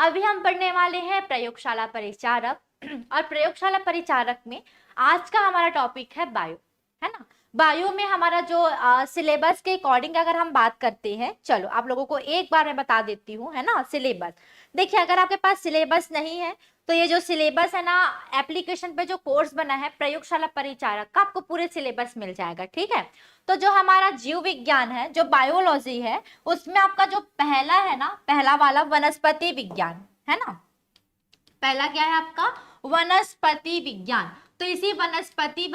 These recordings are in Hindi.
अभी हम पढ़ने वाले हैं प्रयोगशाला परिचारक और प्रयोगशाला परिचारक में आज का हमारा टॉपिक है बायो, है ना। बायो में हमारा जो सिलेबस के अकॉर्डिंग अगर हम बात करते हैं, चलो आप लोगों को एक बार मैं बता देती हूँ, है ना। सिलेबस देखिए, अगर आपके पास सिलेबस नहीं है तो ये जो सिलेबस है ना, एप्लीकेशन पे जो कोर्स बना है प्रयोगशाला परिचारक का, आपको पूरे सिलेबस मिल जाएगा, ठीक है। तो जो हमारा जीव विज्ञान है, जो बायोलॉजी है, उसमें आपका जो पहला है ना, पहला वाला वनस्पति विज्ञान है ना। पहला क्या है आपका? वनस्पति विज्ञान। तो इसी वनस्पति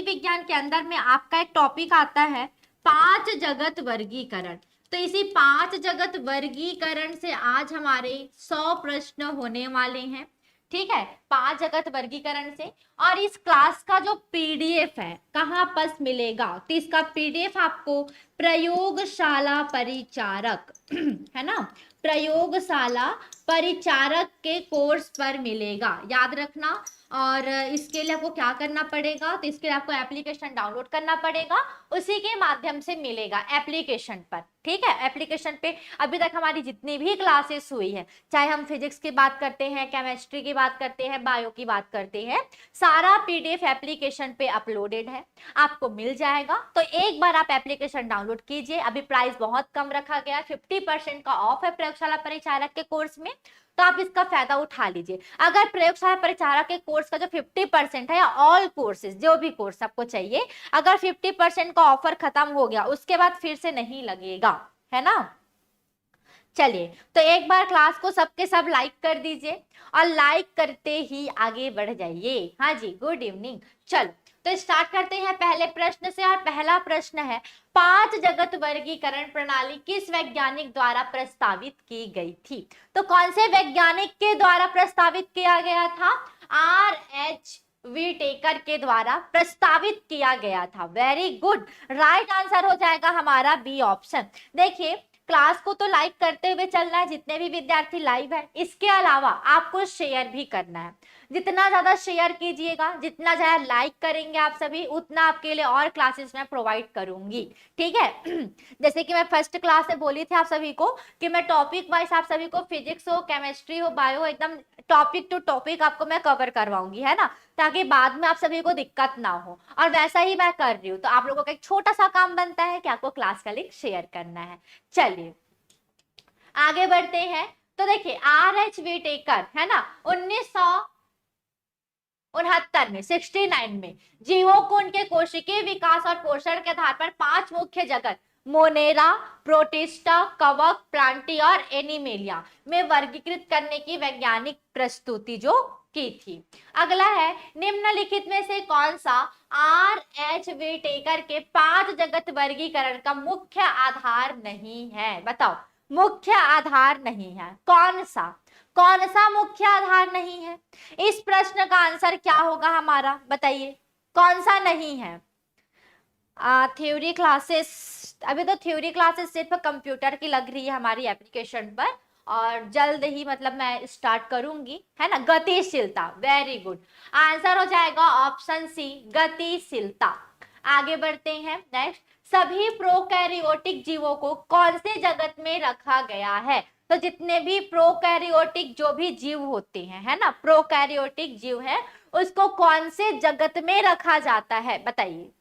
विज्ञान के अंदर में आपका एक टॉपिक आता है 5 जगत वर्गीकरण। तो इसी 5 जगत वर्गीकरण से आज हमारे 100 प्रश्न होने वाले हैं, ठीक है। 5 जगत वर्गीकरण से। और इस क्लास का जो पीडीएफ है कहाँ पर मिलेगा? तो इसका पीडीएफ आपको प्रयोगशाला परिचारक है ना, प्रयोगशाला परिचारक के कोर्स पर मिलेगा, याद रखना। और इसके लिए आपको क्या करना पड़ेगा? तो इसके लिए आपको एप्लीकेशन डाउनलोड करना पड़ेगा, उसी के माध्यम से मिलेगा एप्लीकेशन पर, ठीक है। एप्लीकेशन पे अभी तक हमारी जितनी भी क्लासेस हुई है, चाहे हम फिजिक्स की बात करते हैं, केमिस्ट्री की बात करते हैं, बायो की बात करते हैं, सारा पीडीएफ एप्लीकेशन पे अपलोडेड है, आपको मिल जाएगा। तो एक बार आप एप्लीकेशन डाउनलोड कीजिए। अभी प्राइस बहुत कम रखा गया, 50% का ऑफ है प्रयोगशाला परिचारक के कोर्स में, तो आप इसका फायदा उठा लीजिए। अगर प्रयोगशाला परिचारक के कोर्स का जो 50% है, या ऑल कोर्सेज जो भी कोर्स आपको चाहिए, अगर 50% का ऑफर खत्म हो गया उसके बाद फिर से नहीं लगेगा, है ना। चलिए, तो एक बार क्लास को सबके सब लाइक कर दीजिए और लाइक करते ही आगे बढ़ जाइए। हाँ जी, गुड इवनिंग। चलो, तो स्टार्ट करते हैं पहले प्रश्न से। और पहला प्रश्न है, 5 जगत वर्गीकरण प्रणाली किस वैज्ञानिक द्वारा प्रस्तावित की गई थी? तो कौन से वैज्ञानिक के द्वारा प्रस्तावित किया गया था? R.H. विटेकर के द्वारा प्रस्तावित किया गया था। वेरी गुड, राइट आंसर हो जाएगा हमारा बी ऑप्शन। देखिए, क्लास को तो लाइक करते हुए चलना है, जितने भी विद्यार्थी लाइव है। इसके अलावा आपको शेयर भी करना है। जितना ज्यादा शेयर कीजिएगा, जितना ज्यादा लाइक करेंगे आप सभी, उतना आपके लिए और क्लासेस मैं प्रोवाइड करूंगी, ठीक है। जैसे कि मैं फर्स्ट क्लास में बोली थी आप सभी को कि मैं टॉपिक वाइज आप सभी को फिजिक्स हो, केमिस्ट्री हो, बायो हो, एकदम टॉपिक टू टॉपिक आपको मैं कवर करवाऊंगी, है ना, ताकि बाद में आप सभी को दिक्कत ना हो। और वैसा ही मैं कर रही हूँ। तो आप लोगों का एक छोटा सा काम बनता है कि आपको क्लास का लिंक शेयर करना है। चलिए आगे बढ़ते हैं। तो देखिए, R.H. विटेकर है ना, 1969 में 69 में जीवों को उनके कोशिकीय विकास और पोषण के आधार पर 5 मुख्य जगत मोनेरा, प्रोटिस्टा, कवक, प्लांटी और एनिमेलिया में वर्गीकृत करने की वैज्ञानिक प्रस्तुति जो की थी। अगला है, निम्नलिखित में से कौन सा R.H. विटेकर के 5 जगत वर्गीकरण का मुख्य आधार नहीं है? बताओ, मुख्य आधार नहीं है, कौन सा? कौन सा मुख्य आधार नहीं है? इस प्रश्न का आंसर क्या होगा हमारा? बताइए, कौन सा नहीं है? थ्योरी क्लासेस, अभी तो थ्योरी क्लासेस सिर्फ कंप्यूटर की लग रही है हमारी एप्लीकेशन पर, और जल्द ही मतलब मैं स्टार्ट करूंगी, है ना। गतिशीलता, वेरी गुड, आंसर हो जाएगा ऑप्शन सी, गतिशीलता। आगे बढ़ते हैं नेक्स्ट। सभी प्रोकैरियोटिक जीवों को कौन से जगत में रखा गया है? तो जितने भी प्रोकैरियोटिक जो भी जीव होते हैं, है ना, प्रोकैरियोटिक जीव है, उसको कौन से जगत में रखा जाता है? बताइए,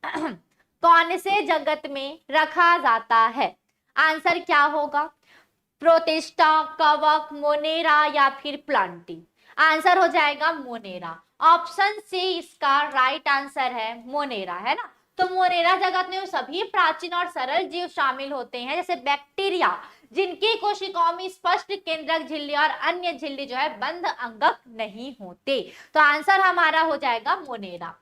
कौन से जगत में रखा जाता है? आंसर क्या होगा? प्रोटिस्टा, कवक, मोनेरा या फिर प्लांटी? आंसर हो जाएगा मोनेरा। ऑप्शन सी इसका राइट आंसर है, मोनेरा, है ना। तो मोनेरा जगत में सभी प्राचीन और सरल जीव शामिल होते हैं, जैसे बैक्टीरिया, जिनकी कोशिकाओं में स्पष्ट केंद्रक झिल्ली और अन्य झिल्ली जो है बंद अंगक नहीं होते। तो आंसर हमारा हो जाएगा मोनेरा।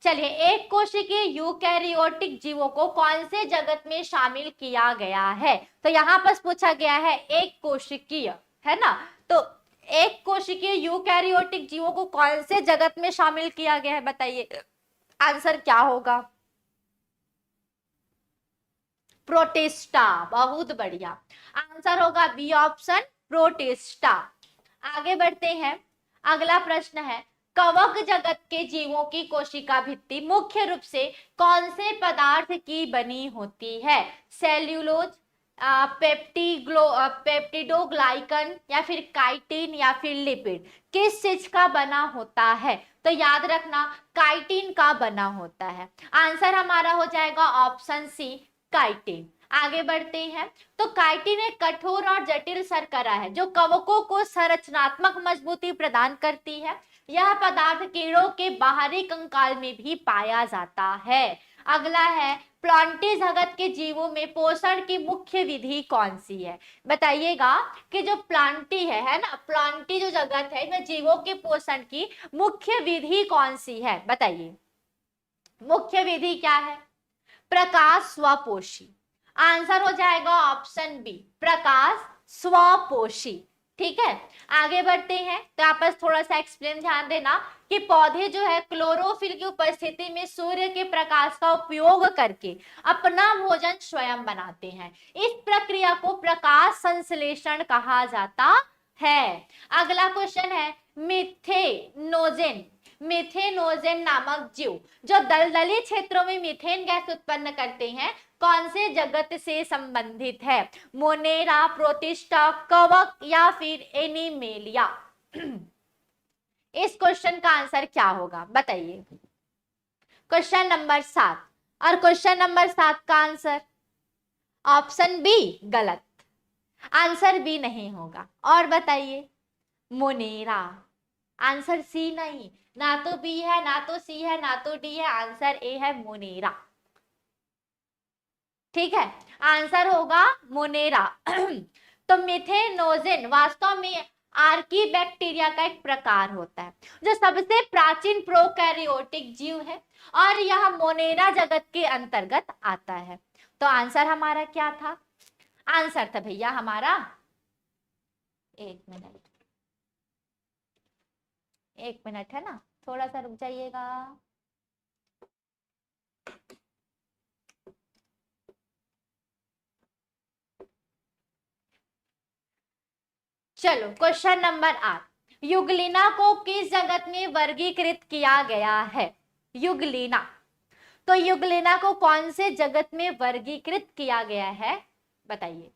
चलिए, एक कोशिकीय यूकैरियोटिक जीवों को कौन से जगत में शामिल किया गया है? तो यहाँ पर पूछा गया है एक कोशिकीय, है ना। तो एक कोशिकीय यूकैरियोटिक जीवों को कौन से जगत में शामिल किया गया है? बताइए, आंसर क्या होगा? प्रोटिस्टा, बहुत बढ़िया, आंसर होगा बी ऑप्शन, प्रोटिस्टा। आगे बढ़ते हैं। अगला प्रश्न है, कवक जगत के जीवों की कोशिका भित्ति मुख्य रूप से कौन से पदार्थ की बनी होती है? सेल्यूलोज, पेप्टिडोग्लाइकन या फिर काइटिन या फिर लिपिड, किस चीज का बना होता है? तो याद रखना काइटिन का बना होता है। आंसर हमारा हो जाएगा ऑप्शन सी, काइटिन। आगे बढ़ते हैं। तो काइटिन एक कठोर और जटिल शर्करा है जो कवकों को संरचनात्मक मजबूती प्रदान करती है। यह पदार्थ कीड़ों के बाहरी कंकाल में भी पाया जाता है। अगला है, प्लांटी जगत के जीवों में पोषण की मुख्य विधि कौन सी है? बताइएगा कि जो प्लांटी है ना, प्लांटी जो जगत है इसमें जीवों के पोषण की मुख्य विधि कौन सी है? बताइए, मुख्य विधि क्या है? प्रकाश स्वपोषी। आंसर हो जाएगा ऑप्शन बी, प्रकाश स्वपोषी। ठीक है, आगे बढ़ते हैं। तो आप बस थोड़ा सा एक्सप्लेन ध्यान देना कि पौधे जो है क्लोरोफिल की उपस्थिति में सूर्य के प्रकाश का उपयोग करके अपना भोजन स्वयं बनाते हैं। इस प्रक्रिया को प्रकाश संश्लेषण कहा जाता है। अगला क्वेश्चन है, मिथेनोजेन, मिथेनोजेन नामक जीव जो दलदली क्षेत्रों में मीथेन गैस उत्पन्न करते हैं कौन से जगत से संबंधित है? मोनेरा, प्रोटिस्टा, कवक या फिर एनिमेलिया? इस क्वेश्चन का आंसर क्या होगा बताइए? क्वेश्चन नंबर 7, और क्वेश्चन नंबर 7 का आंसर ऑप्शन बी गलत, आंसर बी नहीं होगा। और बताइए, मोनेरा। आंसर सी नहीं, ना तो बी है, ना तो सी है, ना तो डी है, आंसर ए है मोनेरा। ठीक है, आंसर होगा मोनेरा। तो मिथेनोजेन वास्तव में आर्की बैक्टीरिया का एक प्रकार होता है जो सबसे प्राचीन प्रोकैरियोटिक जीव है और यह मोनेरा जगत के अंतर्गत आता है। तो आंसर हमारा क्या था? आंसर था भैया हमारा, एक मिनट है ना, थोड़ा सा रुक जाइएगा। चलो, क्वेश्चन नंबर 8, युगलिना को किस जगत में वर्गीकृत किया गया है? युगलिना, तो युगलिना को कौन से जगत में वर्गीकृत किया गया है बताइए?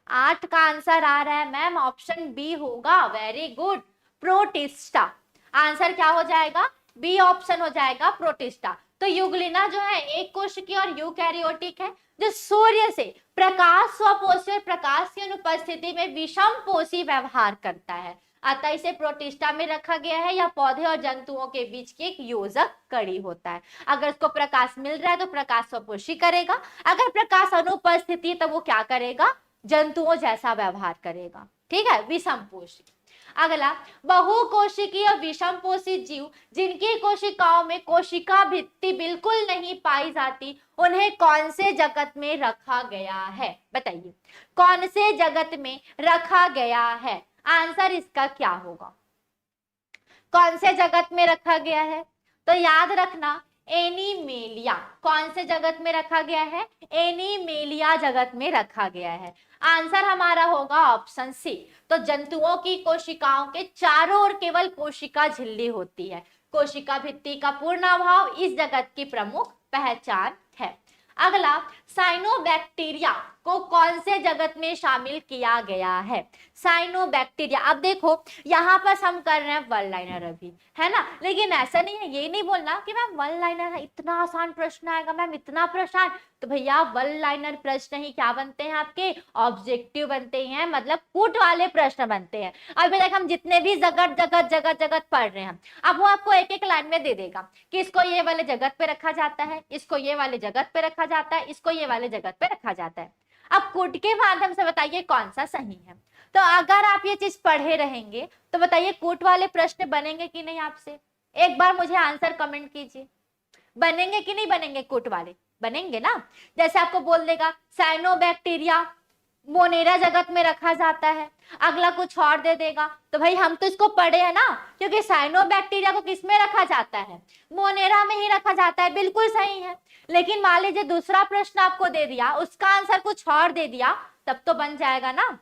8 का आंसर आ रहा है मैम, ऑप्शन बी होगा। Very good, protista. आंसर क्या हो जाएगा? बी ऑप्शन हो जाएगा, प्रोटिस्टा। तो युगलिना जो है एक कोशिकीय और यूकैरियोटिक है जो सूर्य से प्रकाश स्वपोषी और प्रकाश की अनुपस्थिति में विषम पोषी व्यवहार करता है, अतः इसे प्रोटिस्टा में रखा गया है। यह पौधे और जंतुओं के बीच की एक योजक कड़ी होता है। अगर उसको प्रकाश मिल रहा है तो प्रकाश स्वपोषी करेगा, अगर प्रकाश अनुपस्थिति तो वो क्या करेगा? जंतुओं जैसा व्यवहार करेगा। ठीक है, विषम पोषी। अगला, बहुकोशिकीय विषम पोषी जीव जिनकी कोशिकाओं में कोशिका भित्ति बिल्कुल नहीं पाई जाती उन्हें कौन से जगत में रखा गया है? बताइए, कौन से जगत में रखा गया है? आंसर इसका क्या होगा? कौन से जगत में रखा गया है? तो याद रखना, एनिमेलिया। कौन से जगत में रखा गया है? एनिमेलिया जगत में रखा गया है। आंसर हमारा होगा ऑप्शन सी। तो जंतुओं की कोशिकाओं के चारों ओर केवल कोशिका झिल्ली होती है, कोशिका भित्ति का पूर्ण अभाव इस जगत की प्रमुख पहचान है। अगला, साइनोबैक्टीरिया को कौन से जगत में शामिल किया गया है? साइनोबैक्टीरिया, अब देखो यहाँ पर हम कर रहे हैं वन लाइनर अभी, है ना, लेकिन ऐसा नहीं है, ये नहीं बोलना कि मैम वन लाइनर है इतना आसान प्रश्न आएगा, मैम इतना प्रश्न। तो भैया वन लाइनर प्रश्न ही क्या बनते हैं आपके? ऑब्जेक्टिव बनते हैं, मतलब कूट वाले प्रश्न बनते हैं। अभी तक हम जितने भी जगत जगत जगत जगत पढ़ रहे हैं, अब वो आपको एक एक लाइन में दे देगा कि इसको ये वाले जगत पे रखा जाता है, इसको ये वाले जगत पे रखा जाता है, इसको ये वाले जगत पे रखा जाता है। अब कूट के माध्यम से बताइए कौन सा सही है। तो अगर आप ये चीज पढ़े रहेंगे तो बताइए कूट वाले प्रश्न बनेंगे कि नहीं आपसे? एक बार मुझे आंसर कमेंट कीजिए, बनेंगे कि नहीं बनेंगे? कूट वाले बनेंगे ना। जैसे आपको बोल देगा साइनोबैक्टीरिया मोनेरा जगत में रखा जाता है, अगला कुछ और दे देगा, तो भाई हम तो इसको पढ़े हैं ना, क्योंकि साइनोबैक्टीरिया को किस में रखा जाता है? मोनेरा में ही रखा जाता है, बिल्कुल सही है। लेकिन मान लीजिए दूसरा प्रश्न आपको दे दिया, उसका आंसर कुछ और दे दिया, तब तो बन जाएगा ना।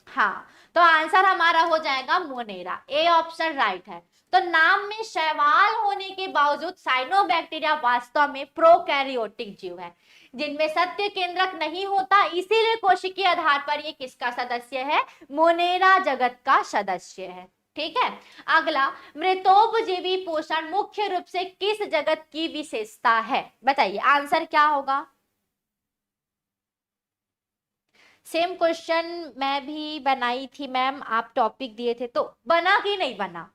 हाँ, तो आंसर हमारा हो जाएगा मोनेरा, ए ऑप्शन राइट है। तो नाम में शैवाल होने के बावजूद साइनोबैक्टीरिया वास्तव में प्रोकैरियोटिक जीव है, जिनमें सत्य केंद्रक नहीं होता, इसीलिए कोशिकीय आधार पर ये किसका सदस्य है, मोनेरा जगत का सदस्य है। ठीक है। अगला, मृतोपजीवी पोषण मुख्य रूप से किस जगत की विशेषता है, बताइए आंसर क्या होगा। सेम क्वेश्चन मैं भी बनाई थी मैम, आप टॉपिक दिए थे, तो बना कि नहीं बना,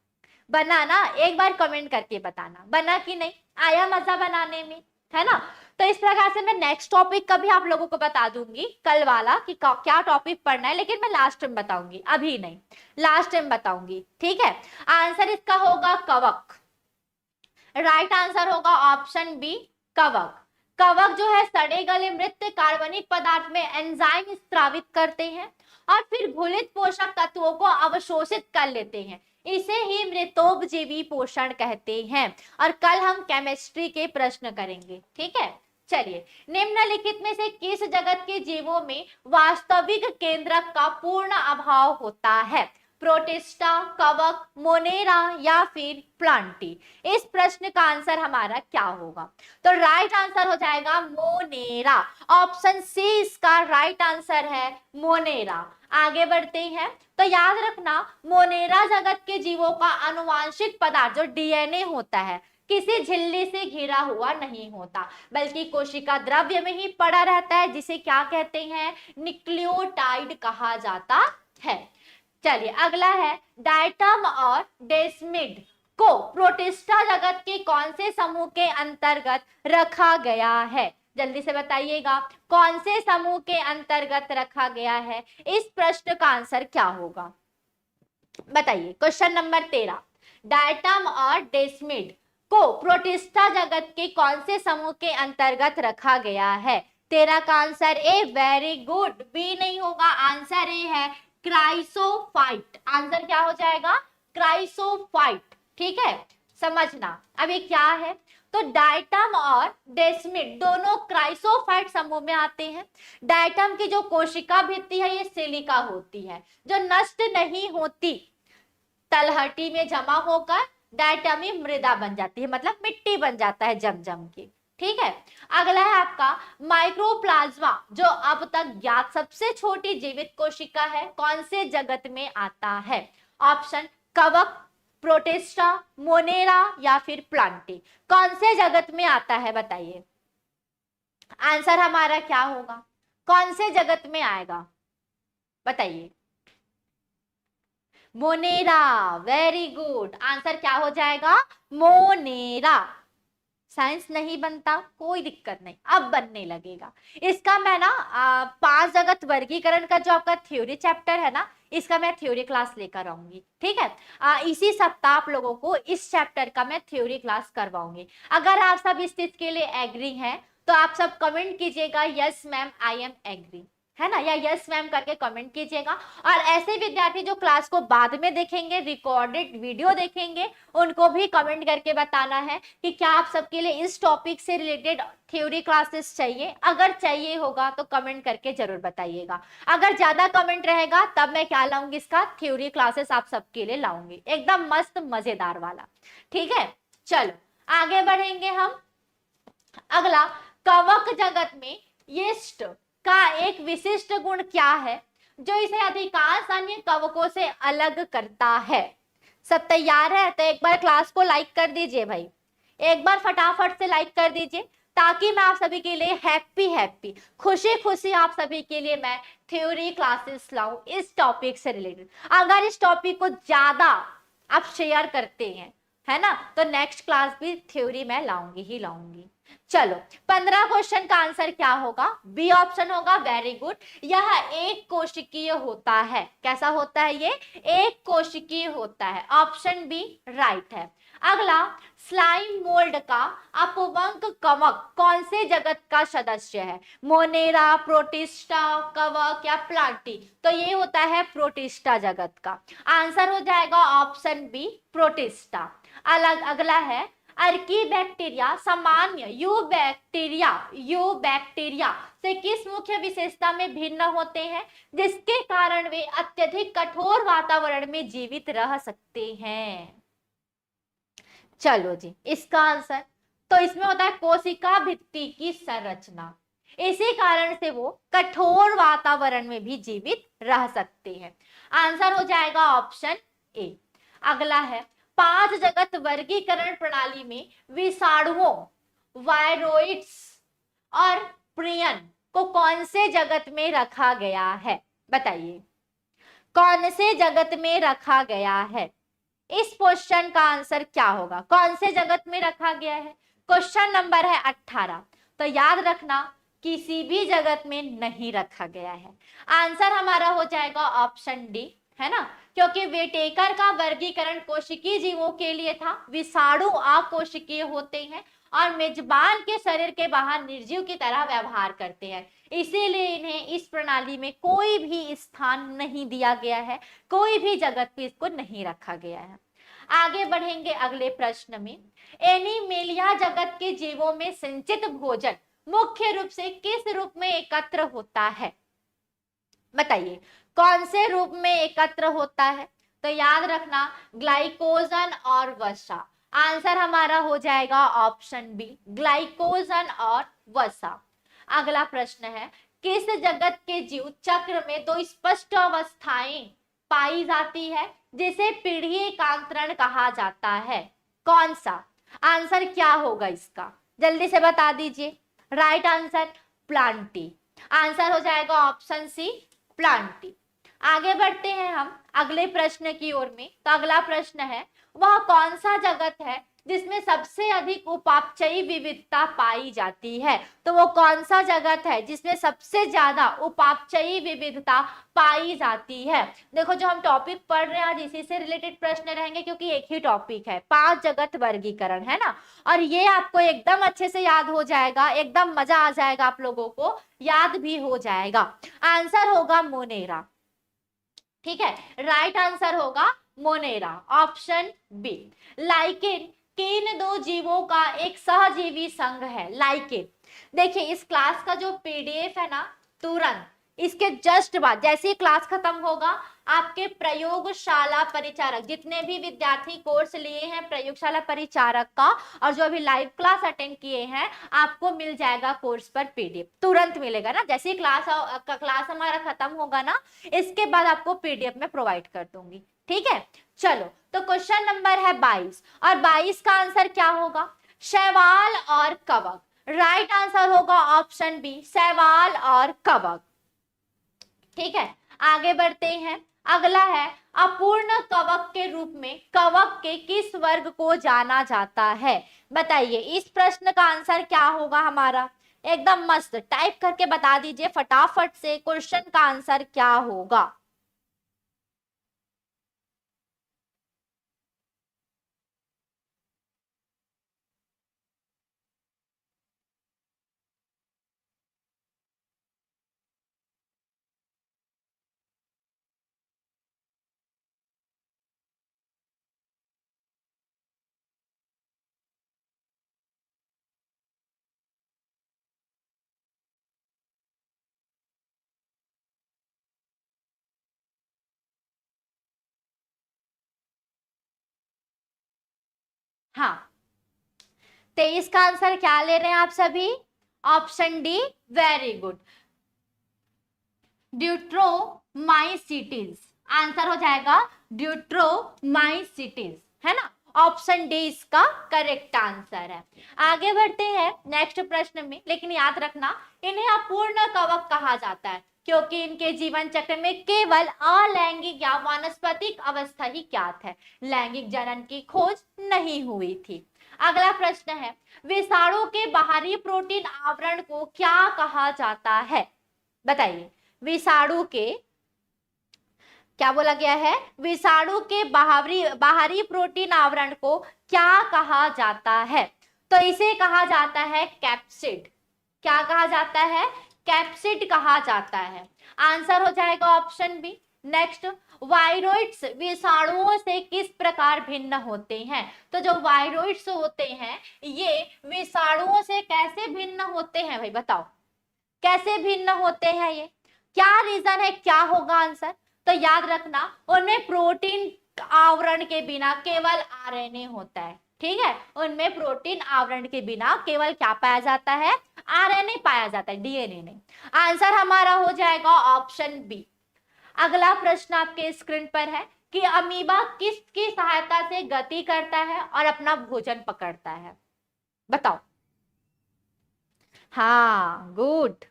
बना ना, एक बार कमेंट करके बताना बना कि नहीं, आया मजा बनाने में, है ना। तो इस प्रकार से मैं नेक्स्ट टॉपिक का भी आप लोगों को बता दूंगी कल वाला कि क्या टॉपिक पढ़ना है, लेकिन मैं लास्ट टाइम बताऊंगी, अभी नहीं, लास्ट टाइम बताऊंगी। ठीक है। आंसर इसका होगा कवक। राइट आंसर होगा ऑप्शन बी कवक। कवक जो है सड़े गले मृत कार्बनिक पदार्थ में एंजाइम स्त्रावित करते हैं और फिर घुलित पोषक तत्वों को अवशोषित कर लेते हैं, इसे ही मृतोपजीवी पोषण कहते हैं। और कल हम केमिस्ट्री के प्रश्न करेंगे। ठीक है। चलिए, निम्नलिखित में से किस जगत के जीवों में वास्तविक केंद्रक का पूर्ण अभाव होता है, प्रोटिस्टा, कवक, मोनेरा या फिर प्लांटी। इस प्रश्न का आंसर हमारा क्या होगा, तो राइट आंसर हो जाएगा मोनेरा। ऑप्शन सी इसका राइट आंसर है, मोनेरा। आगे बढ़ते हैं, तो याद रखना मोनेरा जगत के जीवों का आनुवांशिक पदार्थ जो डीएनए होता है किसी झिल्ली से घिरा हुआ नहीं होता, बल्कि कोशिका द्रव्य में ही पड़ा रहता है, जिसे क्या कहते हैं, न्यूक्लियोटाइड कहा जाता है। चलिए अगला है, डायटम और डेस्मिड को प्रोटिस्टा जगत के कौन से समूह के अंतर्गत रखा गया है, जल्दी से बताइएगा, कौन से समूह के अंतर्गत रखा गया है, इस प्रश्न का आंसर क्या होगा, बताइए। क्वेश्चन नंबर 13, डायटम और डेस्मिड को प्रोटिस्टा जगत के कौन से समूह के अंतर्गत रखा गया है, 13 का answer A, very good, B नहीं होगा, आंसर ए है क्राइसोफाइट। आंसर क्या हो जाएगा, क्राइसोफाइट। ठीक है, समझना अब ये क्या है, तो डायटम और डेस्मिड दोनों क्राइसोफाइट समूह में आते हैं। डायटम की जो कोशिका भित्ति है ये सिलिका होती है, जो नष्ट नहीं होती, तलहटी में जमा होकर डायटमी मृदा बन जाती है, मतलब मिट्टी बन जाता है जम जम के। ठीक है। अगला है आपका माइक्रोप्लाज्मा, जो अब तक ज्ञात सबसे छोटी जीवित कोशिका है, कौन से जगत में आता है, ऑप्शन कवक, प्रोटिस्टा, मोनेरा या फिर प्लांटी, कौन से जगत में आता है, बताइए आंसर हमारा क्या होगा, कौन से जगत में आएगा, बताइए। मोनेरा, वेरी गुड, आंसर क्या हो जाएगा, मोनेरा। साइंस नहीं बनता कोई दिक्कत नहीं, अब बनने लगेगा। इसका मैं ना 5 जगत वर्गीकरण का जो आपका थ्योरी चैप्टर है ना, इसका मैं थ्योरी क्लास लेकर आऊंगी। ठीक है। इसी सप्ताह आप लोगों को इस चैप्टर का मैं थ्योरी क्लास करवाऊंगी। अगर आप सब इस चीज के लिए एग्री हैं तो आप सब कमेंट कीजिएगा yes ma'am I am agree, है ना, या यस मैम करके कमेंट कीजिएगा। और ऐसे विद्यार्थी जो क्लास को बाद में देखेंगे, रिकॉर्डेड वीडियो देखेंगे, उनको भी कमेंट करके बताना है कि क्या आप सबके लिए इस टॉपिक से रिलेटेड थ्योरी क्लासेस चाहिए। अगर चाहिए होगा तो कमेंट करके जरूर बताइएगा। अगर ज्यादा कमेंट रहेगा तब मैं क्या लाऊंगी, इसका थ्योरी क्लासेस आप सबके लिए लाऊंगी, एकदम मस्त मजेदार वाला। ठीक है, चलो आगे बढ़ेंगे हम। अगला, कवक जगत में यीस्ट का एक विशिष्ट गुण क्या है जो इसे अधिकांश अन्य कवकों से अलग करता है। सब तैयार है तो एक बार क्लास को लाइक कर दीजिए भाई, एक बार फटाफट से लाइक कर दीजिए, ताकि मैं आप सभी के लिए हैप्पी खुशी खुशी आप सभी के लिए मैं थ्योरी क्लासेस लाऊं इस टॉपिक से रिलेटेड। अगर इस टॉपिक को ज्यादा आप शेयर करते हैं, है ना, तो नेक्स्ट क्लास भी थ्योरी मैं लाऊंगी ही लाऊंगी। चलो 15 क्वेश्चन का आंसर क्या होगा, बी ऑप्शन होगा, वेरी गुड। यह एक कोशिकीय होता है, कैसा होता है ये, एक कोशिकीय होता है, ऑप्शन बी राइट है। अगला, स्लाइम मोल्ड का अपवंक कवक कौन से जगत का सदस्य है, मोनेरा, प्रोटिस्टा, कवक या प्लांटी, तो ये होता है प्रोटिस्टा जगत का। आंसर हो जाएगा ऑप्शन बी प्रोटिस्टा। अगला है, अर्कीबैक्टीरिया सामान्य यूबैक्टीरिया से किस मुख्य विशेषता में भिन्न होते हैं जिसके कारण वे अत्यधिक कठोर वातावरण में जीवित रह सकते हैं। चलो जी, इसका आंसर तो इसमें होता है कोशिका भित्ति की संरचना। इसी कारण से वो कठोर वातावरण में भी जीवित रह सकते हैं। आंसर हो जाएगा ऑप्शन ए। अगला है, 5 जगत वर्गीकरण प्रणाली में विषाणुओं, वायरोइड्स और प्रियन को कौन से जगत में रखा गया है? बताइए, कौन से जगत में रखा गया है? इस क्वेश्चन का आंसर क्या होगा? कौन से जगत में रखा गया है? क्वेश्चन नंबर है 18। तो याद रखना, किसी भी जगत में नहीं रखा गया है। आंसर हमारा हो जाएगा ऑप्शन डी, है ना, क्योंकि वेटेकर का वर्गीकरण कोशिकीय जीवों के लिए था। विषाणु अकोशिकीय होते हैं और मेजबान के शरीर के बाहर निर्जीव की तरह व्यवहार करते हैं, इसीलिए इन्हें इस प्रणाली में कोई भी स्थान नहीं दिया गया है, कोई भी जगत पे इसको नहीं रखा गया है। आगे बढ़ेंगे अगले प्रश्न में। एनीमेलिया जगत के जीवों में संचित भोजन मुख्य रूप से किस रूप में एकत्र होता है? बताइए, कौन से रूप में एकत्र होता है? तो याद रखना, ग्लाइकोजन और वसा। आंसर हमारा हो जाएगा ऑप्शन बी, ग्लाइकोजन और वसा। अगला प्रश्न है, किस जगत के जीव चक्र में 2 स्पष्ट अवस्थाएं पाई जाती है जिसे पीढ़ी कांतरण कहा जाता है? कौन सा? आंसर क्या होगा इसका? जल्दी से बता दीजिए। Right answer Plantae. आंसर हो जाएगा ऑप्शन सी, प्लांटी। आगे बढ़ते हैं हम अगले प्रश्न की ओर में। तो अगला प्रश्न है, वह कौन सा जगत है जिसमें सबसे अधिक उपापचयी विविधता पाई जाती है? तो वो कौन सा जगत है जिसमें सबसे ज्यादा उपापचयी विविधता पाई जाती है? देखो, जो हम टॉपिक पढ़ रहे हैं आज इसी से रिलेटेड प्रश्न रहेंगे, क्योंकि एक ही टॉपिक है, 5 जगत वर्गीकरण, है ना। और ये आपको एकदम अच्छे से याद हो जाएगा, एकदम मजा आ जाएगा, आप लोगों को याद भी हो जाएगा। आंसर होगा मोनेरा। ठीक है, राइट आंसर होगा मोनेरा, ऑप्शन बी। लाइकेन किन 2 जीवों का एक सहजीवी संघ है? लाइकेन, देखिए इस क्लास का जो पीडीएफ है ना, तुरंत इसके जस्ट बाद जैसे ही क्लास खत्म होगा, आपके प्रयोगशाला परिचारक, जितने भी विद्यार्थी कोर्स लिए हैं प्रयोगशाला परिचारक का और जो अभी लाइव क्लास अटेंड किए हैं, आपको मिल जाएगा कोर्स पर पीडीएफ, तुरंत मिलेगा ना। जैसे ही क्लास हमारा खत्म होगा ना, इसके बाद आपको पीडीएफ में प्रोवाइड कर दूंगी। ठीक है, चलो तो क्वेश्चन नंबर है 22 और 22 का आंसर क्या होगा? शैवाल और कवक। राइट आंसर होगा ऑप्शन बी, शैवाल और कवक। ठीक है, आगे बढ़ते हैं। अगला है, अपूर्ण कवक के रूप में कवक के किस वर्ग को जाना जाता है? बताइए, इस प्रश्न का आंसर क्या होगा हमारा? एकदम मस्त टाइप करके बता दीजिए फटाफट से, क्वेश्चन का आंसर क्या होगा? हाँ, 23 का आंसर क्या ले रहे हैं आप सभी? Option D, very good, Deuteromycetes. Answer हो जाएगा ड्यूट्रोमाइसिटीज, है ना। ऑप्शन डी इसका करेक्ट आंसर है। आगे बढ़ते हैं नेक्स्ट प्रश्न में, लेकिन याद रखना, इन्हें अपूर्ण कवक कहा जाता है क्योंकि इनके जीवन चक्र में केवल अलैंगिक या वानस्पतिक अवस्था ही ज्ञात है, लैंगिक जनन की खोज नहीं हुई थी। अगला प्रश्न है, विषाणु के बाहरी प्रोटीन आवरण को क्या कहा जाता है? बताइए, विषाणु के, क्या बोला गया है? विषाणु के बाहरी प्रोटीन आवरण को क्या कहा जाता है? तो इसे कहा जाता है कैप्सिड। क्या कहा जाता है? कैप्सिड कहा जाता है। आंसर हो जाएगा ऑप्शन बी। नेक्स्ट, वायरोइड्स विषाणुओं से किस प्रकार भिन्न होते हैं? तो जो वायरोइड्स होते हैं ये विषाणुओं से कैसे भिन्न होते हैं भाई? बताओ, कैसे भिन्न होते हैं ये? क्या रीजन है, क्या होगा आंसर? तो याद रखना, उनमें प्रोटीन आवरण के बिना केवल आरएनए होता है। ठीक है, उनमें प्रोटीन आवरण के बिना केवल क्या पाया जाता है, आरएनए पाया जाता है, डीएनए नहीं। आंसर हमारा हो जाएगा ऑप्शन बी। अगला प्रश्न आपके स्क्रीन पर है कि अमीबा किसकी सहायता से गति करता है और अपना भोजन पकड़ता है, बताओ। हाँ, गुड,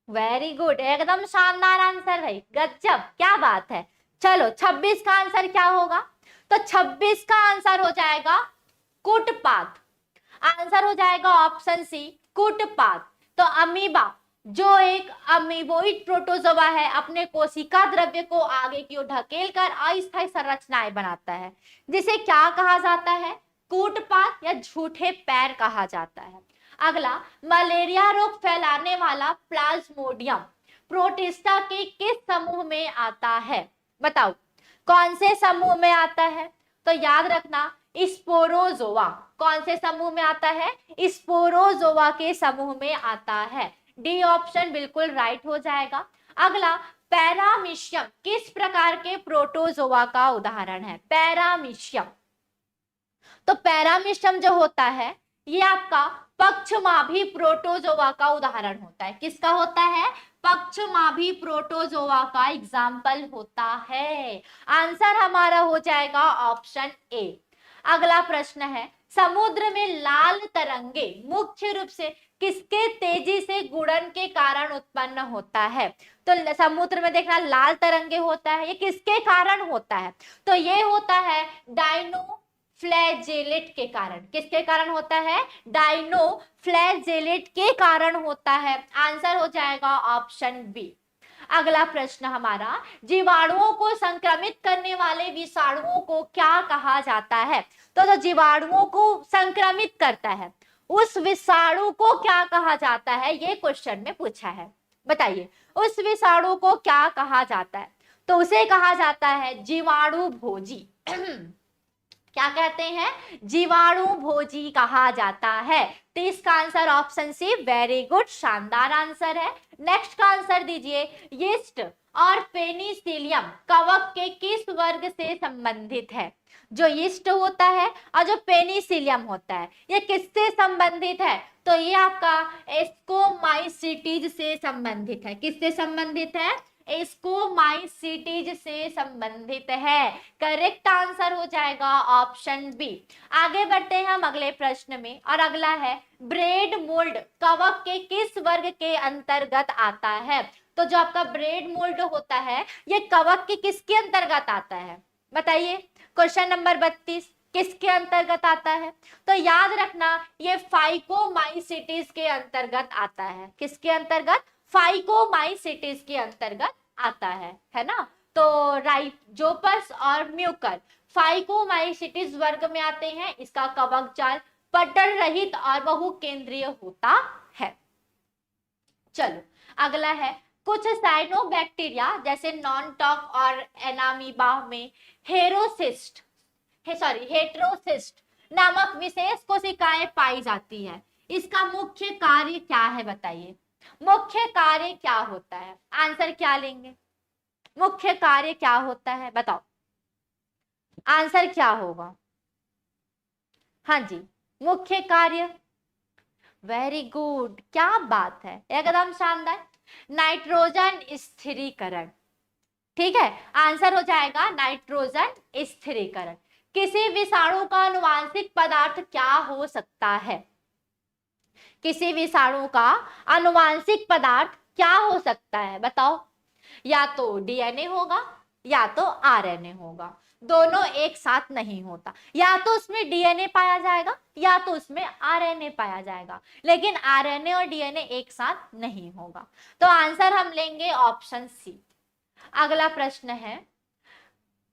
वेरी गुड, एकदम शानदार आंसर भाई, गजब, क्या बात है। चलो 26 का आंसर क्या होगा, तो 26 का आंसर हो जाएगा कुटपाद। आंसर हो जाएगा ऑप्शन सी, कुटपाद। तो अमीबा जो एक अमीबोइड प्रोटोजोआ है, अपने कोशिका द्रव्य को आगे की ओर ढकेल कर अस्थायी संरचनाएं बनाता है, जिसे क्या कहा जाता है, कूटपाद या झूठे पैर कहा जाता है। अगला, मलेरिया रोग फैलाने वाला प्लाज्मोडियम प्रोटिस्टा के किस समूह में आता है, बताओ, कौन से समूह में आता है, तो याद रखना स्पोरोजोआ। कौन से समूह में आता है, स्पोरोजोआ के समूह में आता है। डी ऑप्शन बिल्कुल राइट हो जाएगा। अगला, पैरामीशियम किस प्रकार के प्रोटोजोआ का उदाहरण है, पैरामीशियम। तो पैरामीशियम जो होता है ये आपका पक्षमाभी प्रोटोजोआ का उदाहरण होता है। किसका होता है, पक्षमाभी प्रोटोजोआ का एग्जाम्पल होता है। आंसर हमारा हो जाएगा ऑप्शन ए। अगला प्रश्न है, समुद्र में लाल तरंगे मुख्य रूप से किसके तेजी से गुणन के कारण उत्पन्न होता है, तो समुद्र में देखना लाल तरंगे होता है, ये किसके कारण होता है, तो ये होता है डायनो फ्लैजेलेट के कारण। किसके कारण होता है, डायनो फ्लैजेलेट के कारण होता है। आंसर हो जाएगा ऑप्शन बी। अगला प्रश्न हमारा, जीवाणुओं को संक्रमित करने वाले विषाणुओं को क्या कहा जाता है, तो जो जीवाणुओं को संक्रमित करता है उस विषाणु को क्या कहा जाता है, ये क्वेश्चन में पूछा है, बताइए उस विषाणु को क्या कहा जाता है, तो उसे कहा जाता है जीवाणु भोजी। क्या कहते हैं, जीवाणु भोजी कहा जाता है। तो इसका answer option C, very good, शानदार आंसर है। नेक्स्ट का आंसर दीजिए, यीस्ट और पेनिसिलियम कवक के किस वर्ग से संबंधित है, जो यीस्ट होता है और जो पेनिसिलियम होता है ये किससे संबंधित है, तो ये आपका एस्कोमाइसीटीज से संबंधित है। किससे संबंधित है, एस्कोमाइसीटीज से संबंधित है। करेक्ट आंसर हो जाएगा ऑप्शन बी। आगे बढ़ते हैं हम अगले प्रश्न में, और अगला है, ब्रेड मोल्ड कवक के किस वर्ग के अंतर्गत आता है, तो जो आपका ब्रेड मोल्ड होता है ये कवक के किसके अंतर्गत आता है, बताइए। क्वेश्चन नंबर 32 किसके अंतर्गत आता है, तो याद रखना ये फाइकोमाइसीटीज के अंतर्गत आता है। किसके अंतर्गत, फाइकोमाइसीटीज के अंतर्गत आता है ना। तो राइजोपस और म्यूकर फाइकोमाइसीटीज वर्ग में आते हैं। इसका कवक जाल पटल रहित और बहुकेंद्रीय होता है। चलो अगला है, कुछ साइनोबैक्टीरिया जैसे नॉनटॉक और एनामीबा में हेरोसिस्ट हेट्रोसिस्ट नामक विशेष कोशिकाएं पाई जाती है। इसका मुख्य कार्य क्या है, बताइए, मुख्य कार्य क्या होता है, आंसर क्या लेंगे, मुख्य कार्य क्या होता है, बताओ, आंसर क्या होगा। हाँ जी, मुख्य कार्य, वेरी गुड, क्या बात है, एकदम शानदार, नाइट्रोजन स्थिरीकरण। ठीक है, आंसर हो जाएगा नाइट्रोजन स्थिरीकरण। किसी विषाणु का आनुवांशिक पदार्थ क्या हो सकता है, किसी विषाणु का आनुवांशिक पदार्थ क्या हो सकता है, बताओ। या तो डीएनए होगा या तो आरएनए होगा, दोनों एक साथ नहीं होता। या तो उसमें डीएनए पाया जाएगा या तो उसमें आरएनए पाया जाएगा, लेकिन आरएनए और डीएनए एक साथ नहीं होगा। तो आंसर हम लेंगे ऑप्शन सी। अगला प्रश्न है,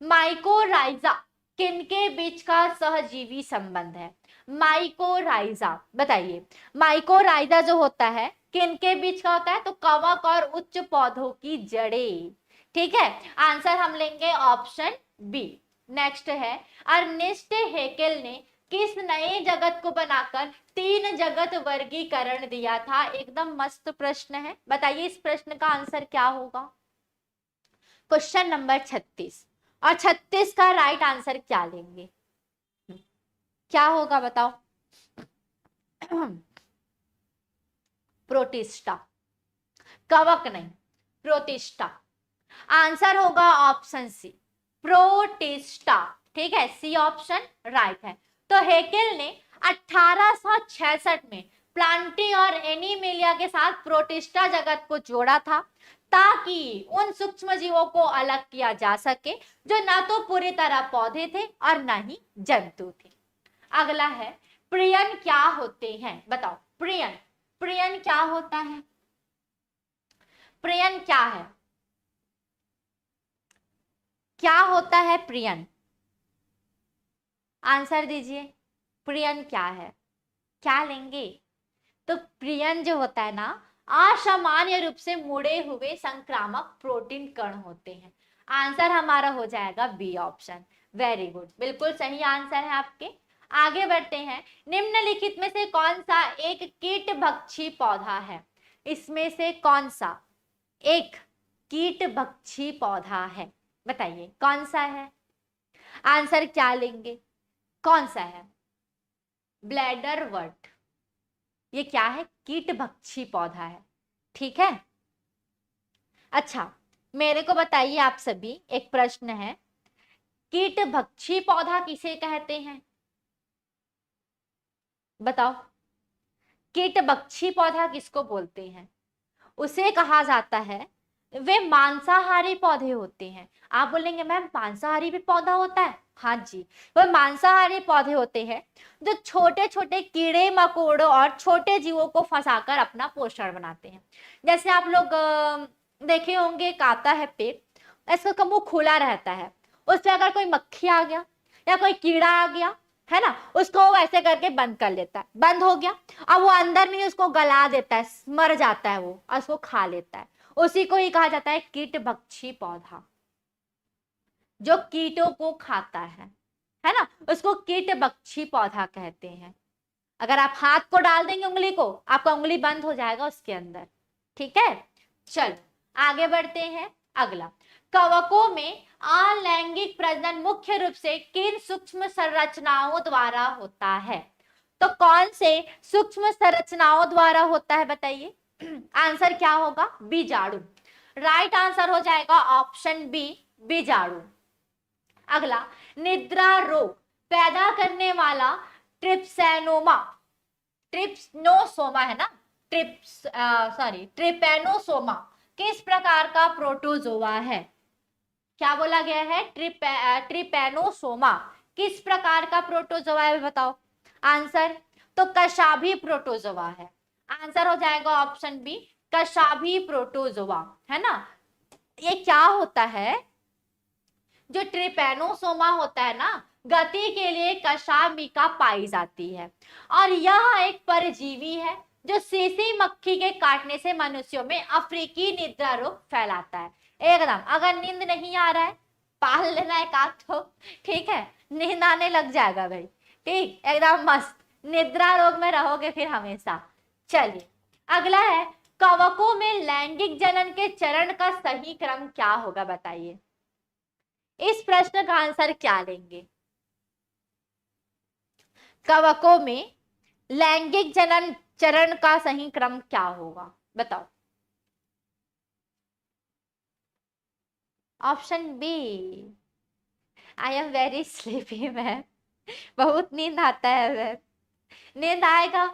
माइकोराइजा किनके बीच का सहजीवी संबंध है, माइकोराइजा, बताइए। माइकोराइजा जो होता है किनके बीच का होता है, तो कवक और उच्च पौधों की जड़ें। ठीक है, आंसर हम लेंगे ऑप्शन बी। नेक्स्ट है, अर्नेस्ट हेकेल ने किस नए जगत को बनाकर 3 जगत वर्गीकरण दिया था, एकदम मस्त प्रश्न है, बताइए इस प्रश्न का आंसर क्या होगा। क्वेश्चन नंबर 36, और 36 का राइट आंसर क्या लेंगे, क्या होगा बताओ? प्रोटिस्टा, कवक नहीं, प्रोटिस्टा। आंसर होगा ऑप्शन सी, प्रोटिस्टा। ठीक है, सी ऑप्शन राइट है। तो हेकेल ने 1866 में प्लांटी और एनीमेलिया के साथ प्रोटिस्टा जगत को जोड़ा था, ताकि उन सूक्ष्म जीवों को अलग किया जा सके जो ना तो पूरी तरह पौधे थे और ना ही जंतु थे। अगला है, प्रियन क्या होते हैं? बताओ, प्रियन, प्रियन क्या होता है? प्रियन क्या है? क्या होता है प्रियन? आंसर दीजिए, प्रियन क्या है? क्या लेंगे? तो प्रियन जो होता है ना, असामान्य रूप से मुड़े हुए संक्रामक प्रोटीन कण होते हैं। आंसर हमारा हो जाएगा बी ऑप्शन। वेरी गुड, बिल्कुल सही आंसर है आपके। आगे बढ़ते हैं, निम्नलिखित में से कौन सा एक कीटभक्षी पौधा है? इसमें से कौन सा एक कीटभक्षी पौधा है? बताइए कौन सा है? आंसर क्या लेंगे? कौन सा है? ब्लैडर वर्ट, ये क्या है? कीटभक्षी पौधा है। ठीक है, अच्छा मेरे को बताइए आप सभी, एक प्रश्न है, कीटभक्षी पौधा किसे कहते हैं? बताओ, कीटभक्षी पौधा किसको बोलते हैं? उसे कहा जाता है, वे मांसाहारी पौधे होते हैं। आप बोलेंगे मैम मांसाहारी भी पौधा होता है? हाँ जी, वह मांसाहारी पौधे होते हैं जो छोटे छोटे कीड़े मकोड़ों और छोटे जीवों को फंसाकर अपना पोषण बनाते हैं। जैसे आप लोग देखे होंगे, एक आता है पेड़, इसका मुंह खुला रहता है, उस पर अगर कोई मक्खी आ गया या कोई कीड़ा आ गया है ना, उसको वो ऐसे करके बंद कर लेता है, बंद हो गया, अब वो अंदर में उसको गला देता है, मर जाता है वो और उसको खा लेता है। उसी को ही कहा जाता है कीटभक्षी पौधा, जो कीटों को खाता है ना, उसको कीटभक्षी पौधा कहते हैं। अगर आप हाथ को डाल देंगे उंगली को, आपका उंगली बंद हो जाएगा उसके अंदर। ठीक है, चलो आगे बढ़ते हैं। अगला, कवकों में अलैंगिक प्रजनन मुख्य रूप से किन सूक्ष्म संरचनाओं द्वारा होता है? तो कौन से सूक्ष्म संरचनाओं द्वारा होता है बताइए? आंसर क्या होगा? बीजाणु। राइट आंसर हो जाएगा ऑप्शन बी, बीजाणु। अगला, निद्रा रोग पैदा करने वाला ट्रिप्सैनोमा, ट्रिप्सनोसोमा है ना, ट्रिपेनोसोमा किस प्रकार का प्रोटोजोआ है? क्या बोला गया है? ट्रिपेनोसोमा किस प्रकार का प्रोटोजोआ है बताओ? आंसर तो कशाभी प्रोटोजोआ है। आंसर हो जाएगा ऑप्शन बी, कशाभी प्रोटोजोआ, है ना। ये क्या होता है? जो ट्रिपेनोसोमा होता है ना, गति के लिए कशाभिका पाई जाती है, और यह एक परजीवी है जो सीसी मक्खी के काटने से मनुष्यों में अफ्रीकी निद्रा रोग फैलाता है। एकदम, अगर नींद नहीं आ रहा है, पाल लेना एक आध तो, ठीक है, नींद आने लग जाएगा भाई, ठीक, एकदम मस्त निद्रा रोग में रहोगे फिर हमेशा। चलिए अगला है, कवकों में लैंगिक जनन के चरण का सही क्रम क्या होगा बताइए? इस प्रश्न का आंसर क्या लेंगे? कवकों में लैंगिक जनन चरण का सही क्रम क्या होगा बताओ? Option B. I am very sleepy ma'am, बहुत नींद आता है मैम। नींद आएगा,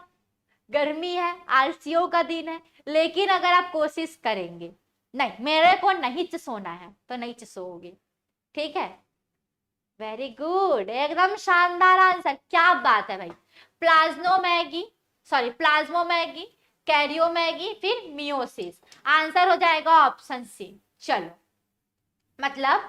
गर्मी है, आलसियों का दिन है, लेकिन अगर आप कोशिश करेंगे, नहीं मेरे को नहीं सोना है तो नहीं सोओगे। ठीक है, वेरी गुड, एकदम शानदार आंसर, क्या बात है भाई। प्लाज्मोमैगी, सॉरी प्लाज्मोमैगी, कैरियोमैगी, फिर मियोसिस। आंसर हो जाएगा ऑप्शन सी। चलो, मतलब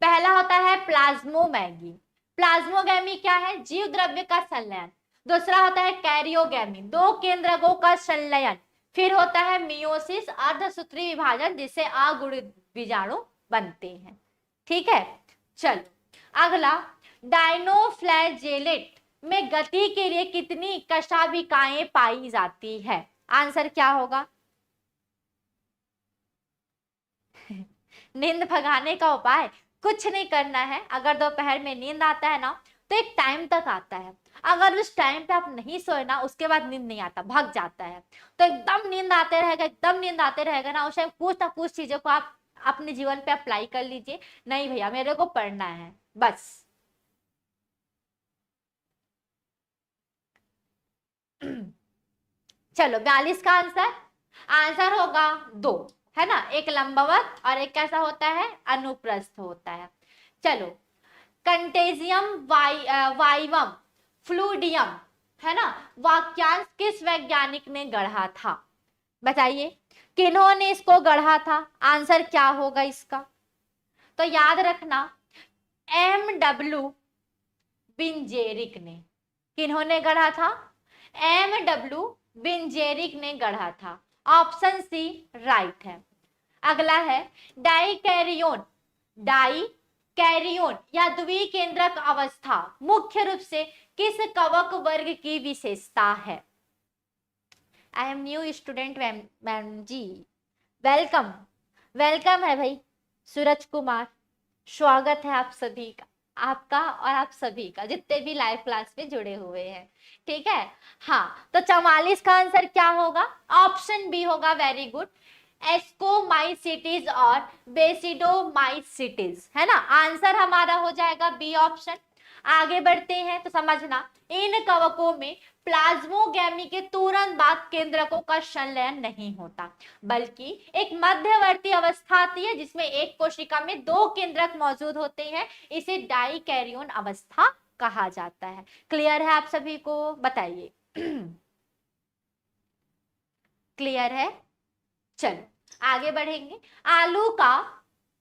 पहला होता है प्लाज्मोमैगी। प्लाज्मोगैमी क्या है? जीव द्रव्य का संलयन। दूसरा होता है कैरियोगैमी, दो केंद्रकों का संलयन। फिर होता है मियोसिस, अर्धसूत्री विभाजन, जिससे अगुणित बीजाणु बनते हैं। ठीक है, चलो अगला, डायनोफ्लैजेलेट में गति के लिए कितनी कशाभिकाएं पाई जाती है? आंसर क्या होगा? नींद भगाने का उपाय कुछ नहीं करना है। अगर दोपहर में नींद आता है ना, तो एक टाइम तक आता है, अगर उस टाइम पे आप नहीं सोए ना, उसके बाद नींद नहीं आता, भाग जाता है। तो एकदम नींद आते रहेगा, एकदम नींद आते रहेगा ना, उस टाइम कुछ ना कुछ चीजों को आप अपने जीवन पे अप्लाई कर लीजिए। नहीं भैया मेरे को पढ़ना है बस। चलो 42 का आंसर, आंसर होगा दो, है ना, एक लंबवत और एक कैसा होता है, अनुप्रस्थ होता है। चलो कंटेजियम वाइवम फ्लूडियम, है ना, वाक्यांश किस वैज्ञानिक ने गढ़ा था, बताइए किन्होंने इसको गढ़ा था, आंसर क्या होगा इसका। तो याद रखना MW बिंजेरिक ने, किन्होंने गढ़ा था, MW बिंजेरिक ने गढ़ा था, ऑप्शन सी राइट है। अगला है डाइकैरियोन, डाइकैरियोन या द्विकेंद्रक अवस्था मुख्य रूप से किस कवक वर्ग की विशेषता है। I am new student ma'am ji, welcome, welcome है भाई सूरज कुमार, स्वागत है आप सभी का, आपका और आप सभी का जितने भी लाइव क्लास में जुड़े हुए हैं, ठीक है। हाँ तो 44 का आंसर क्या होगा, ऑप्शन बी होगा, वेरी गुड, एस्कोमाइसिटीज और बेसिडोमाइसिटीज, है ना, आंसर हमारा हो जाएगा बी ऑप्शन। आगे बढ़ते हैं तो समझना इन कवकों में प्लाज्मोगैमी के तुरंत बाद केंद्रकों का संलयन नहीं होता, बल्कि एक मध्यवर्ती अवस्था आती है जिसमें एक कोशिका में दो केंद्रक मौजूद होते हैं, इसे डाइकैरियोन अवस्था कहा जाता है। क्लियर है आप सभी को, बताइए क्लियर है। चलो आगे बढ़ेंगे, आलू का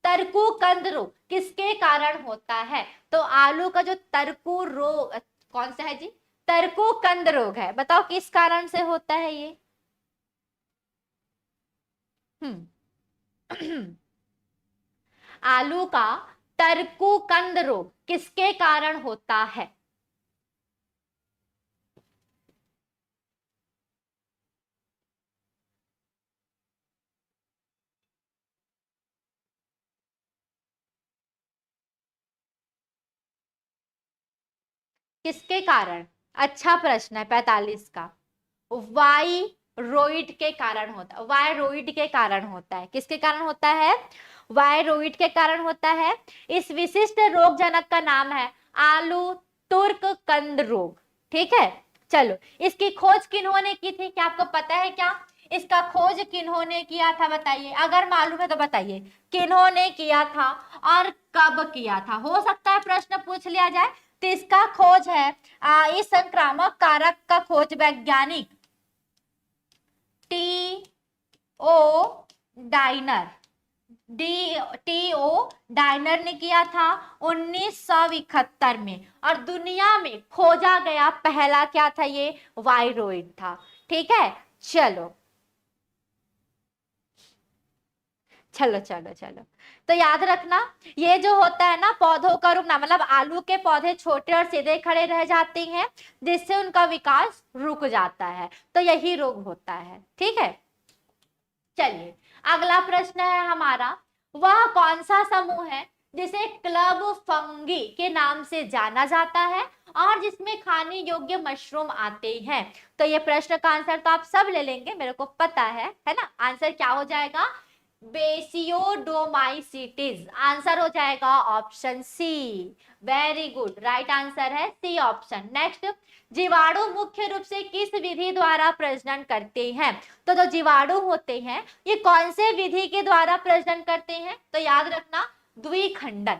तरकूकंद रोग किसके कारण होता है, तो आलू का जो तरकू रोग कौन सा है जी, तरकूकंद रोग है, बताओ किस कारण से होता है ये। आलू का तरकूकंद रोग किसके कारण होता है, किसके कारण, अच्छा प्रश्न है 45 का, वायरोइड के कारण होता है, वायरोइड के कारण होता है, किसके कारण होता है, वायरोइड के कारण होता है। इस विशिष्ट रोग जनक का नाम है आलू तुर्क कंद रोग, ठीक है। चलो इसकी खोज किन्होंने की थी, क्या आपको पता है क्या, इसका खोज किन्होंने किया था बताइए, अगर मालूम है तो बताइए किन्होंने किया था और कब किया था, हो सकता है प्रश्न पूछ लिया जाए। तो इसका खोज है इस संक्रामक कारक का खोज वैज्ञानिक T.O. Dinar, T.O. डाइनर ने किया था 1971 में, और दुनिया में खोजा गया पहला क्या था, ये वायरोइड था, ठीक है। चलो चलो चलो चलो, तो याद रखना ये जो होता है ना पौधों का रुकना, मतलब आलू के पौधे छोटे और सीधे खड़े रह जाते हैं जिससे उनका विकास रुक जाता है, तो यही रोग होता है, ठीक है। चलिए अगला प्रश्न है हमारा, वह कौन सा समूह है जिसे क्लब फंगी के नाम से जाना जाता है और जिसमें खाने योग्य मशरूम आते हैं। तो ये प्रश्न का आंसर तो आप सब ले लेंगे, मेरे को पता है ना, आंसर क्या हो जाएगा, बेसियोडोमाइसिटीज, आंसर हो जाएगा option C, very good, right answer है सी ऑप्शन। नेक्स्ट, जीवाणु मुख्य रूप से किस विधि द्वारा प्रजनन करते हैं, तो जो जीवाणु होते हैं ये कौन से विधि के द्वारा प्रजनन करते हैं, तो याद रखना द्विखंडन,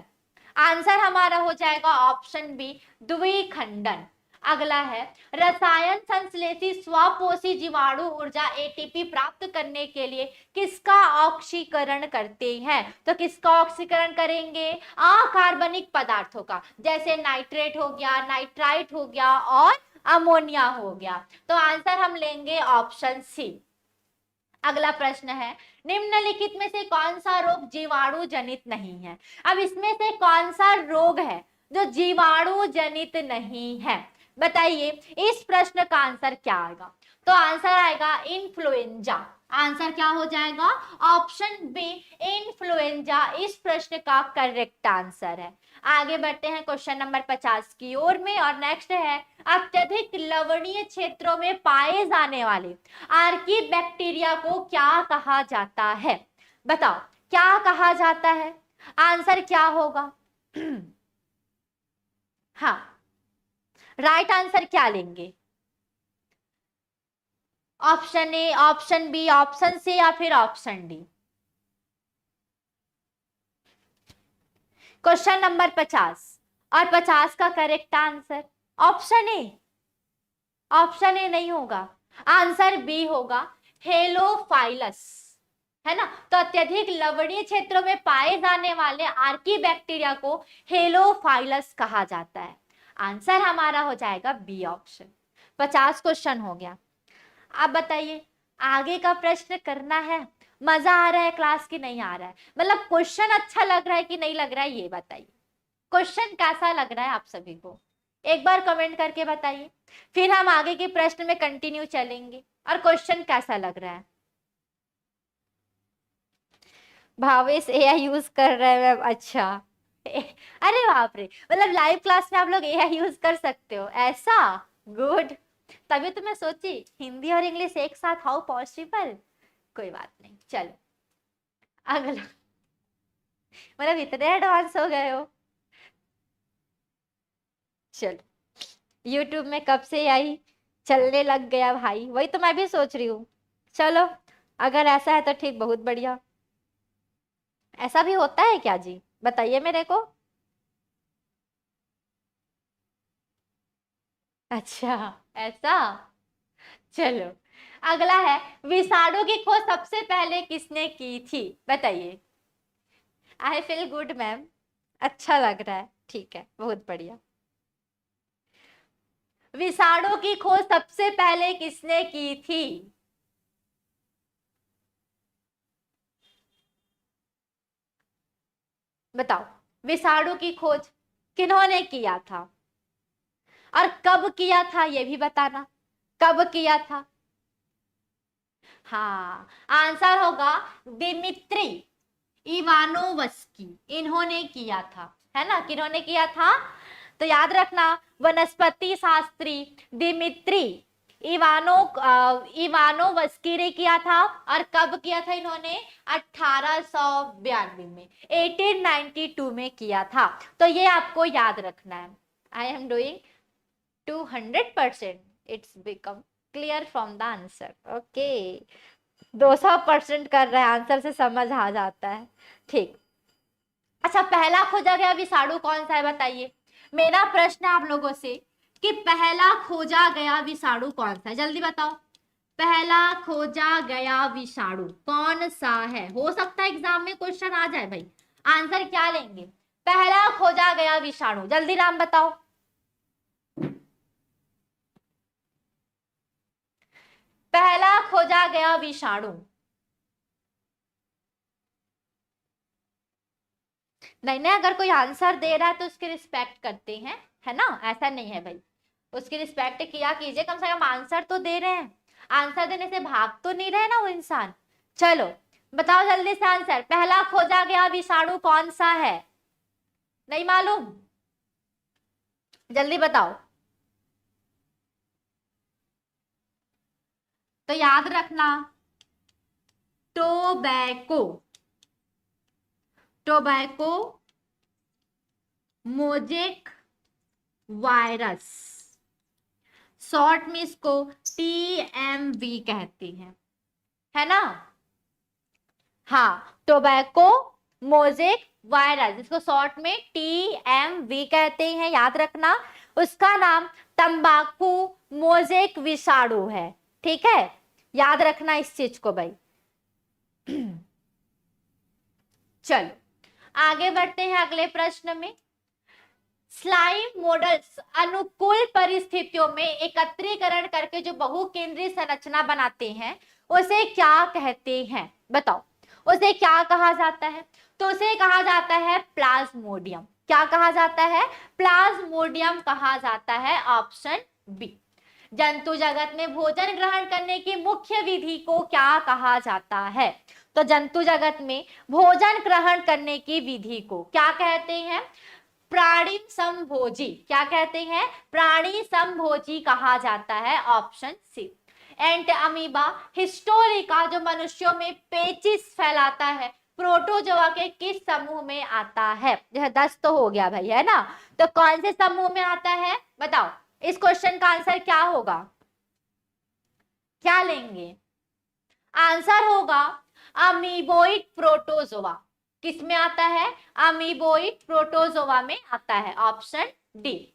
आंसर हमारा हो जाएगा ऑप्शन बी द्विखंडन। अगला है, रसायन संश्लेषी स्वपोषी जीवाणु ऊर्जा एटीपी प्राप्त करने के लिए किसका ऑक्सीकरण करते हैं, तो किसका ऑक्सीकरण करेंगे, अकार्बनिक पदार्थों का, जैसे नाइट्रेट हो गया, नाइट्राइट हो गया और अमोनिया हो गया, तो आंसर हम लेंगे ऑप्शन सी। अगला प्रश्न है, निम्नलिखित में से कौन सा रोग जीवाणु जनित नहीं है, अब इसमें से कौन सा रोग है जो जीवाणु जनित नहीं है, बताइए इस प्रश्न का आंसर क्या आएगा, तो आंसर आएगा इन्फ्लुएंजा, आंसर क्या हो जाएगा? ऑप्शन बी इन्फ्लुएंजा इस प्रश्न का करेक्ट आंसर है। आगे बढ़ते हैं क्वेश्चन नंबर 50 की ओर में, और नेक्स्ट है अत्यधिक लवणीय क्षेत्रों में पाए जाने वाले आर्की बैक्टीरिया को क्या कहा जाता है? बताओ क्या कहा जाता है, आंसर क्या होगा? हाँ, राइट आंसर क्या लेंगे? Option A, option B, option C या फिर ऑप्शन डी? क्वेश्चन नंबर 50 और 50 का correct answer option A. Option A नहीं होगा, आंसर बी होगा, हेलोफाइलस, है ना। तो अत्यधिक लवणीय क्षेत्रों में पाए जाने वाले आर्की बैक्टीरिया को हेलोफाइलस कहा जाता है। आंसर हमारा हो जाएगा बी ऑप्शन। 50 क्वेश्चन हो गया। आप बताइए आगे का प्रश्न करना है, मजा आ रहा है क्लास की नहीं आ रहा है? मतलब क्वेश्चन अच्छा लग रहा है कि नहीं लग रहा है, ये बताइए। क्वेश्चन कैसा लग रहा है आप सभी को, एक बार कमेंट करके बताइए, फिर हम आगे के प्रश्न में कंटिन्यू चलेंगे। और क्वेश्चन कैसा लग रहा है? भावेश एआई यूज कर रहे हैं मैम, अच्छा। अरे बाप रे, मतलब लाइव क्लास में आप लोग एआई यूज कर सकते हो, ऐसा? गुड। तभी तो मैं सोची हिंदी और इंग्लिश एक साथ, हाउ पॉसिबल। कोई बात नहीं, चलो अगला। मतलब इतने एडवांस हो गए हो। चलो यूट्यूब में कब से आई चलने लग गया भाई, वही तो मैं भी सोच रही हूँ। चलो अगर ऐसा है तो ठीक, बहुत बढ़िया। ऐसा भी होता है क्या जी, बताइए मेरे को। अच्छा, ऐसा। चलो अगला है, विषाणु की खोज सबसे पहले किसने की थी? बताइए। आई फील गुड मैम, अच्छा लग रहा है, ठीक है, बहुत बढ़िया। विषाणु की खोज सबसे पहले किसने की थी? बताओ, विषाणु की खोज किन्होंने किया था और कब किया था, ये भी बताना, कब किया था। हाँ, आंसर होगा दिमित्री इवानोवस्की, इन्होंने किया था, है ना। किन्होंने किया था? तो याद रखना, वनस्पति शास्त्री दिमित्री इवानोवस्की ने किया था। और कब किया था इन्होंने? 1892 में, 1892 में किया था। तो ये आपको याद रखना है। I am doing 200%, it's become clear from the answer. Okay, 200% कर रहे हैं, आंसर से समझ आ जाता है, ठीक। अच्छा, पहला खोजा गया विषाणु कौन सा है बताइए। मेरा प्रश्न है आप लोगों से कि पहला खोजा गया विषाणु कौन सा है, जल्दी बताओ। पहला खोजा गया विषाणु कौन सा है? हो सकता है एग्जाम में क्वेश्चन आ जाए भाई। आंसर क्या लेंगे? पहला खोजा गया विषाणु, जल्दी नाम बताओ। पहला खोजा गया विषाणु। नहीं नहीं, अगर कोई आंसर दे रहा है तो उसकी रिस्पेक्ट करते हैं, है ना। ऐसा नहीं है भाई, उसकी रिस्पेक्ट किया कीजिए, कम से कम आंसर तो दे रहे हैं। आंसर देने से भाग तो नहीं रहे ना वो इंसान। चलो बताओ जल्दी से आंसर, पहला खोजा गया विषाणु कौन सा है? नहीं मालूम? जल्दी बताओ। तो याद रखना, tobacco, tobacco mosaic virus, short में इसको TMV कहते हैं, है ना। हाँ, टोबैको मोजेक वायरस, जिसको शॉर्ट में TMV कहते हैं, याद रखना। उसका नाम तंबाकू मोजेक विषाणु है, ठीक है, याद रखना इस चीज को भाई। चलो आगे बढ़ते हैं अगले प्रश्न में। स्लाइम मॉडल्स अनुकूल परिस्थितियों में एकत्रीकरण करके जो बहुकेंद्रीय संरचना बनाते हैं उसे क्या कहते हैं? बताओ, उसे क्या कहा जाता है? तो उसे कहा जाता है प्लाज्मोडियम। क्या कहा जाता है? प्लाज्मोडियम कहा जाता है, ऑप्शन बी। जंतु जगत में भोजन ग्रहण करने की मुख्य विधि को क्या कहा जाता है? तो जंतु जगत में भोजन ग्रहण करने की विधि को क्या कहते हैं? प्राणी संभोजी। क्या कहते हैं? प्राणी संभोजी कहा जाता है, ऑप्शन सी। एंट अमीबा हिस्टोरिका जो मनुष्यों में पेचिस फैलाता है, प्रोटोजोआ के किस समूह में आता है? यह 10 तो हो गया भाई, है ना? तो कौन से समूह में आता है बताओ? इस क्वेश्चन का आंसर क्या होगा? क्या लेंगे? आंसर होगा अमीबोइड प्रोटोजोआ। किस में आता है? अमीबोइड प्रोटोजोआ में आता है, ऑप्शन डी।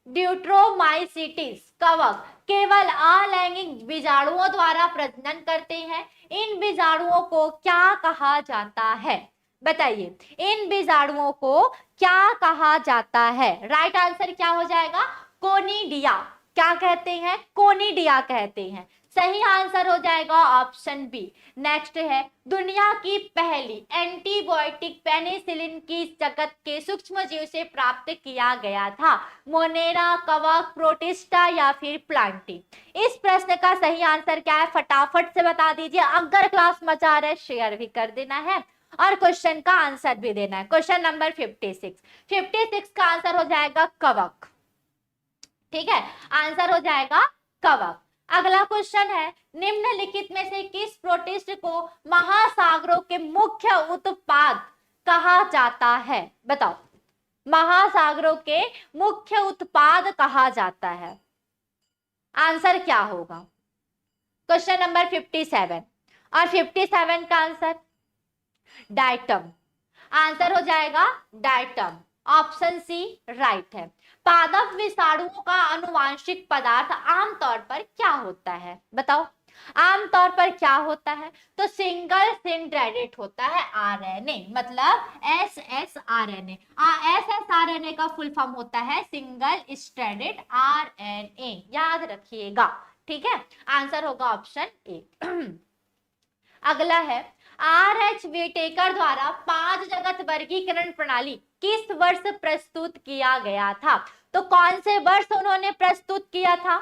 ड्यूट्रोमाइसिटिस कवक केवल अलैंगिक बीजाणुओं द्वारा प्रजनन करते हैं, इन बीजाणुओं को क्या कहा जाता है? बताइए, इन बीजाणुओं को क्या कहा जाता है? राइट आंसर क्या हो जाएगा? कोनिडिया। क्या कहते हैं? कोनिडिया कहते हैं। सही आंसर हो जाएगा ऑप्शन बी। नेक्स्ट है, दुनिया की पहली एंटीबायोटिक पेनिसिलिन किस जगत के सूक्ष्म जीव से प्राप्त किया गया था? मोनेरा, कवक, प्रोटिस्टा या फिर प्लांटी? इस प्रश्न का सही आंसर क्या है? फटाफट से बता दीजिए। अगर क्लास मजा आ रहा है शेयर भी कर देना है और क्वेश्चन का आंसर भी देना है। क्वेश्चन नंबर 56 का आंसर हो जाएगा कवक। ठीक है, आंसर हो जाएगा कवक। अगला क्वेश्चन है, निम्नलिखित में से किस प्रोटिस्ट को महासागरों के मुख्य उत्पाद कहा जाता है? बताओ, महासागरों के मुख्य उत्पाद कहा जाता है? आंसर क्या होगा? क्वेश्चन नंबर 57 और 57 का आंसर डाइटम। आंसर हो जाएगा डाइटम, ऑप्शन सी राइट है। पादप विषाणुओं का अनुवांशिक पदार्थ आमतौर पर क्या होता है? बताओ, आमतौर पर क्या होता है? तो सिंगल सिंड्रेटेड होता है आरएनए, मतलब एसएसआरएनए। एसएसआरएनए का फुल फॉर्म होता है सिंगल स्ट्रैंडेड आरएनए, याद रखिएगा। ठीक है, आंसर होगा ऑप्शन ए। अगला है, आर.एच. व्हिटेकर द्वारा 5 जगत वर्गीकरण प्रणाली किस वर्ष प्रस्तुत किया गया था? तो कौन से वर्ष उन्होंने प्रस्तुत किया था?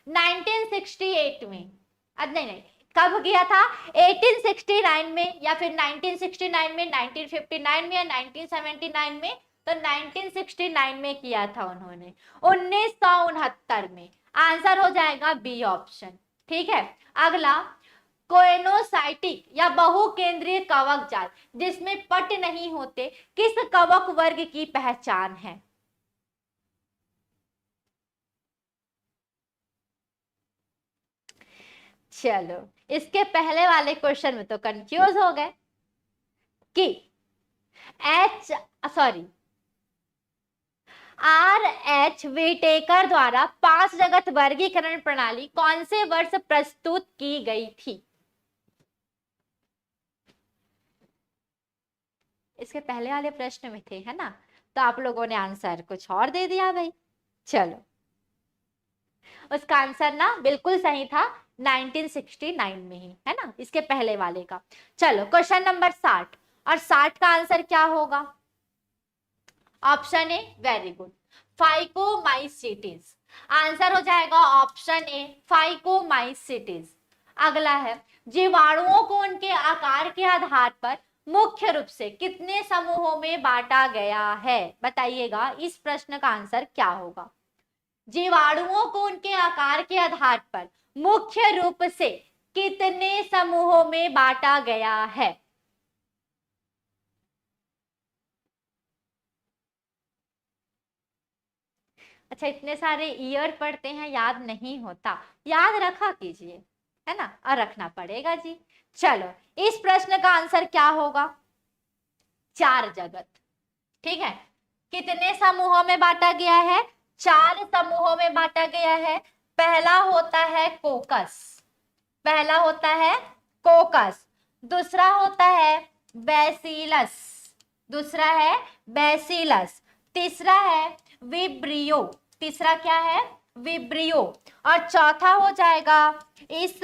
1968 में। नहीं, कब किया था? 1869 में या फिर 1969 में, 1959 में या 1979 में? तो 1969 में किया था उन्होंने, 1969 में। आंसर हो जाएगा बी ऑप्शन। ठीक है, अगला, कोएनोसाइटिक या बहुकेंद्रीय कवक जाल जिसमें पट नहीं होते, किस कवक वर्ग की पहचान है? चलो, इसके पहले वाले क्वेश्चन में तो कंफ्यूज हो गए कि आर.एच. व्हिटेकर द्वारा 5 जगत वर्गीकरण प्रणाली कौन से वर्ष प्रस्तुत की गई थी? इसके पहले वाले प्रश्न में थे, है ना? तो आप लोगों ने आंसर कुछ और दे दिया भाई। चलो, उसका आंसर ना बिल्कुल सही था, 1969 में ही, है ना, इसके पहले वाले का। चलो, क्वेश्चन नंबर 60 और 60 का आंसर क्या होगा? Option A, very good, phycomycetes. Answer हो जाएगा ऑप्शन ए, फाइकोमाइसिटिस। अगला है, जीवाणुओं को उनके आकार के आधार पर मुख्य रूप से कितने समूहों में बांटा गया है? बताइएगा, इस प्रश्न का आंसर क्या होगा? जीवाणुओं को उनके आकार के आधार पर मुख्य रूप से कितने समूहों में बांटा गया है? अच्छा, इतने सारे ईयर पढ़ते हैं, याद नहीं होता, याद रखा कीजिए, है ना, और रखना पड़ेगा जी। चलो, इस प्रश्न का आंसर क्या होगा? 4 जगत। ठीक है, कितने समूहों में बांटा गया है? 4 समूहों में बांटा गया है। पहला होता है कोकस, पहला होता है कोकस, दूसरा होता है बैसिलस, दूसरा है बैसिलस, तीसरा है विब्रियो, तीसरा क्या है? विब्रियो, और चौथा हो जाएगा इस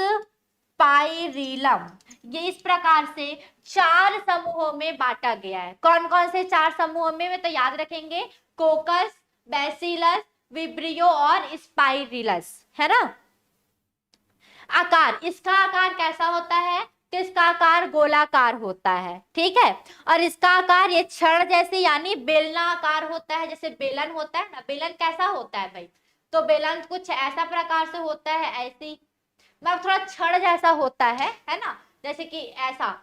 पाइरिलम। ये इस प्रकार से 4 समूहों में बांटा गया है। कौन कौन से 4 समूहों में तो याद रखेंगे, कोकस, बैसिलस, विब्रियो और स्पाइरिलस, है ना? आकार, इसका आकार कैसा होता है? तो इसका आकार गोलाकार होता है, ठीक है। और इसका आकार ये छड़ जैसे यानी बेलना आकार होता है, जैसे बेलन होता है ना, बेलन कैसा होता है भाई? तो बेलन कुछ ऐसा प्रकार से होता है, ऐसी मतलब थोड़ा छड़ जैसा होता है ना, जैसे कि ऐसा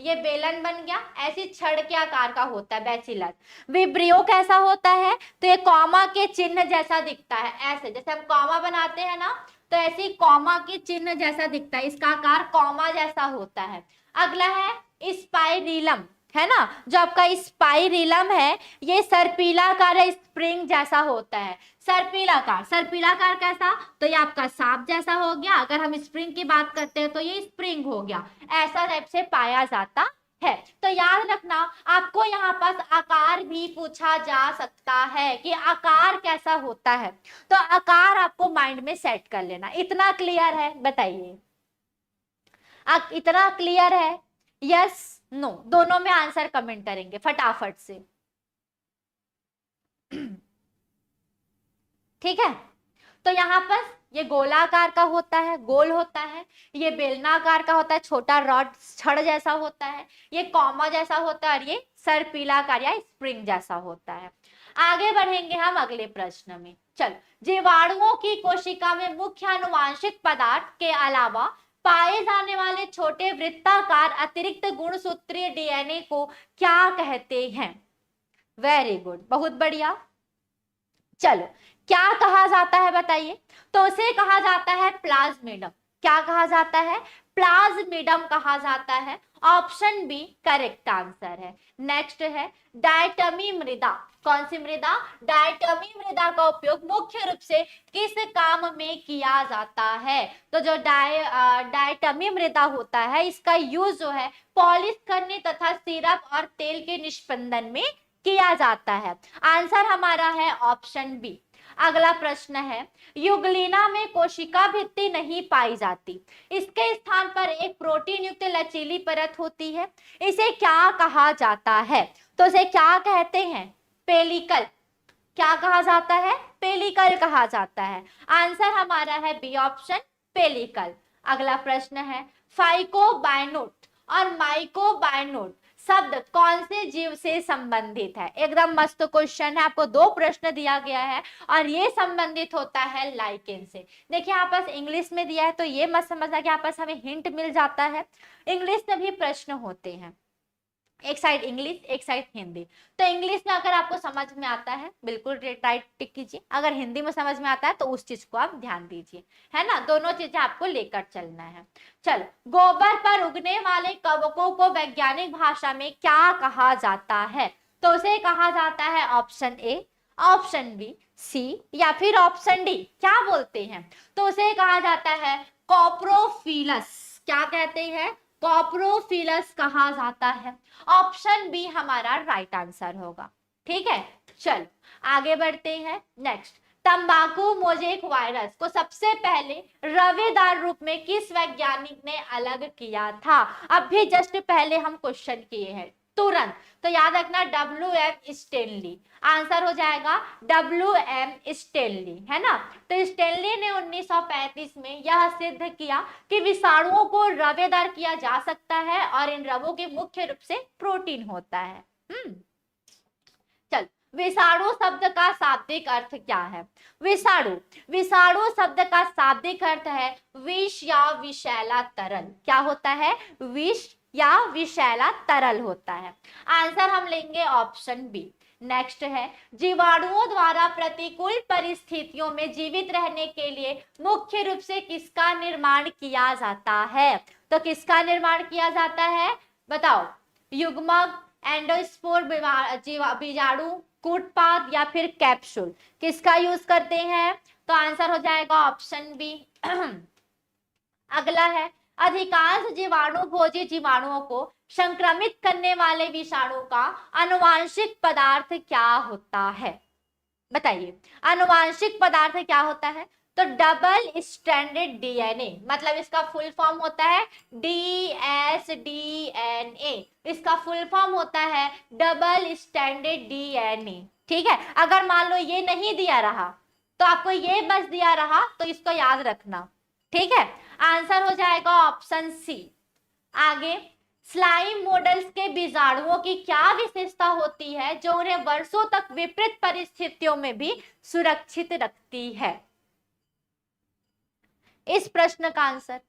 ये बेलन बन गया, ऐसी छड़ के आकार का होता है बैसिलस। विब्रियो कैसा होता है? तो ये कॉमा के चिन्ह जैसा दिखता है, ऐसे जैसे हम कॉमा बनाते हैं ना, तो ऐसे ही कॉमा के चिन्ह जैसा दिखता है, इसका आकार कॉमा जैसा होता है। अगला है स्पाइरिलम, है ना, जो आपका स्पाइरिलम है ये सर्पिलाकार है, स्प्रिंग जैसा होता है। सर्पिलाकार, सर्पिलाकार कैसा? तो ये आपका सांप जैसा हो गया। अगर हम स्प्रिंग की बात करते हैं तो ये स्प्रिंग हो गया, ऐसा टाइप से पाया जाता है। तो याद रखना, आपको यहाँ पास आकार भी पूछा जा सकता है कि आकार कैसा होता है, तो आकार आपको माइंड में सेट कर लेना। इतना क्लियर है? बताइए, इतना क्लियर है? यस नो दोनों में आंसर कमेंट करेंगे फटाफट से। ठीक है, तो यहाँ पर ये गोलाकार का होता है, गोल होता है, ये बेलनाकार का होता है, छोटा रॉड छड़ जैसा होता है, ये कॉमा जैसा होता है, और ये सर्पिलाकार या स्प्रिंग जैसा होता है। आगे बढ़ेंगे हम अगले प्रश्न में। चल, जीवाणुओं की कोशिका में मुख्य आनुवांशिक पदार्थ के अलावा पाए जाने वाले छोटे वृत्ताकार अतिरिक्त गुणसूत्रीय डीएनए को क्या कहते हैं? वेरी गुड, बहुत बढ़िया। चलो, क्या कहा जाता है बताइए? तो उसे कहा जाता है प्लाज्मिडम। क्या कहा जाता है? प्लाज्मिडम कहा जाता है। ऑप्शन बी करेक्ट आंसर है। नेक्स्ट है डायटमी मृदा। कौन सी मृदा? डायटमी मृदा का उपयोग मुख्य रूप से किस काम में किया जाता है? तो जो डायटमी मृदा होता है इसका यूज जो है पॉलिश करने तथा सिरप और तेल के निष्पंदन में किया जाता है। आंसर हमारा है ऑप्शन बी। अगला प्रश्न है, युग्लिना में कोशिका भित्ति नहीं पाई जाती, इसके स्थान पर एक प्रोटीन युक्त लचीली परत होती है, इसे क्या कहा जाता है? तो इसे क्या कहते हैं? पेलिकल। क्या कहा जाता है? पेलिकल कहा जाता है। आंसर हमारा है बी ऑप्शन, पेलिकल। अगला प्रश्न है, फाइकोबायनोट और माइकोबायनोट शब्द कौन से जीव से संबंधित है? एकदम मस्त क्वेश्चन है, आपको दो प्रश्न दिया गया है और ये संबंधित होता है लाइकेन से। देखिए यहाँ पास इंग्लिश में दिया है तो ये मत समझना कि यहाँ पास हमें हिंट मिल जाता है, इंग्लिश में भी प्रश्न होते हैं, एक साइड इंग्लिश एक साइड हिंदी। तो इंग्लिश में अगर आपको समझ में आता है बिल्कुल राइट टिक कीजिए, अगर हिंदी में समझ में आता है तो उस चीज को आप ध्यान दीजिए, है ना, दोनों चीजें आपको लेकर चलना है। चलो, गोबर पर उगने वाले कवकों को वैज्ञानिक भाषा में क्या कहा जाता है? तो उसे कहा जाता है ऑप्शन ए, ऑप्शन बी, सी या फिर ऑप्शन डी। क्या बोलते हैं? तो उसे कहा जाता है कॉप्रोफिलस। क्या कहते हैं? कॉप्रोफिलस कहा जाता है। ऑप्शन बी हमारा राइट आंसर होगा। ठीक है, चल आगे बढ़ते हैं। नेक्स्ट, तंबाकू मोजेक वायरस को सबसे पहले रवेदार रूप में किस वैज्ञानिक ने अलग किया था? अभी जस्ट पहले हम क्वेश्चन किए हैं तुरंत, तो याद रखना WM स्टेनली। आंसर हो जाएगा WM स्टेनली, है ना। तो स्टेनली ने 1935 में यह सिद्ध किया कि विषाणुओं को रवेदार किया जा सकता है और इन रवों के मुख्य रूप से प्रोटीन होता है। चल, विषाणु शब्द का शाब्दिक अर्थ क्या है? विषाणु, विषाणु शब्द का शाब्दिक अर्थ है विष या विषैला तरल। क्या होता है? विष या विषैला तरल होता है। आंसर हम लेंगे ऑप्शन बी। नेक्स्ट है, जीवाणुओं द्वारा प्रतिकूल परिस्थितियों में जीवित रहने के लिए मुख्य रूप से किसका निर्माण किया जाता है? तो किसका निर्माण किया जाता है बताओ? युग्मक, एंडोस्पोर, बीजाणु, कूटपाद या फिर कैप्सूल, किसका यूज करते हैं? तो आंसर हो जाएगा ऑप्शन बी। अगला है, अधिकांश जीवाणु भोजी जीवाणुओं को संक्रमित करने वाले विषाणु का आनुवांशिक पदार्थ क्या होता है? बताइए, आनुवांशिक पदार्थ क्या होता है? तो डबल स्ट्रैंडेड डीएनए, मतलब इसका फुल फॉर्म होता है DSDNA, इसका फुल फॉर्म होता है डबल स्ट्रैंडेड डीएनए। ठीक है, अगर मान लो ये नहीं दिया रहा तो आपको ये बस दिया रहा तो इसको याद रखना। ठीक है, आंसर हो जाएगा ऑप्शन सी। आगे, स्लाइम मॉडल्स के बीजाणुओं की क्या विशेषता होती है जो उन्हें वर्षों तक विपरीत परिस्थितियों में भी सुरक्षित रखती है? इस प्रश्न का आंसर,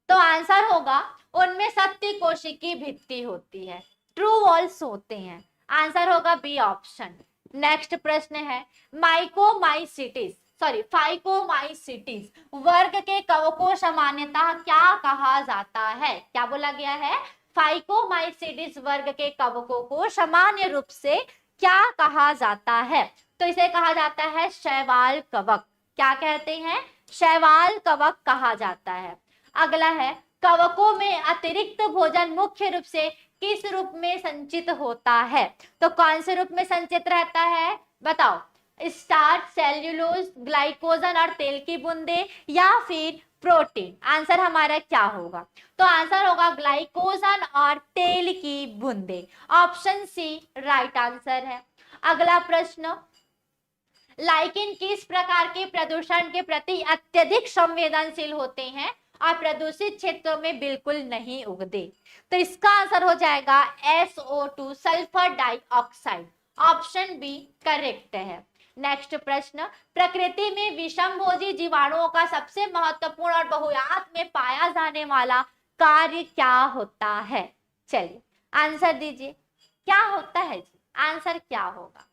तो आंसर होगा उनमें सत्य कोशिकी भित्ति होती है, ट्रू वॉल्स होते हैं। आंसर होगा बी ऑप्शन। नेक्स्ट प्रश्न है, माइकोमाइसिटिस सॉरी फाइकोमाइसिटिस वर्ग के कवकों को सामान्यतः क्या कहा जाता है? क्या बोला गया है? फाइकोमाइसिटिस वर्ग के कवकों को सामान्य रूप से क्या कहा जाता है? तो इसे कहा जाता है शैवाल कवक। क्या कहते हैं? शैवाल कवक कहा जाता है। अगला है, कवकों में अतिरिक्त भोजन मुख्य रूप से किस रूप में संचित होता है? तो कौन से रूप में संचित रहता है बताओ? स्टार्च, सेल्यूलोज, ग्लाइकोजन और तेल की बूंदे, या फिर प्रोटीन? आंसर हमारा क्या होगा? तो आंसर होगा ग्लाइकोजन और तेल की बूंदे। ऑप्शन सी राइट आंसर है। अगला प्रश्न, लाइकेन किस प्रकार के प्रदूषण के प्रति अत्यधिक संवेदनशील होते हैं और प्रदूषित क्षेत्रों में बिल्कुल नहीं उगते? तो इसका आंसर हो जाएगा SO2 sulphur dioxide. Option B correct है। नेक्स्ट प्रश्न, प्रकृति में विषमभोजी जीवाणुओं का सबसे महत्वपूर्ण और बहुयात में पाया जाने वाला कार्य क्या होता है? चलिए आंसर दीजिए, क्या होता है जी? आंसर क्या होगा?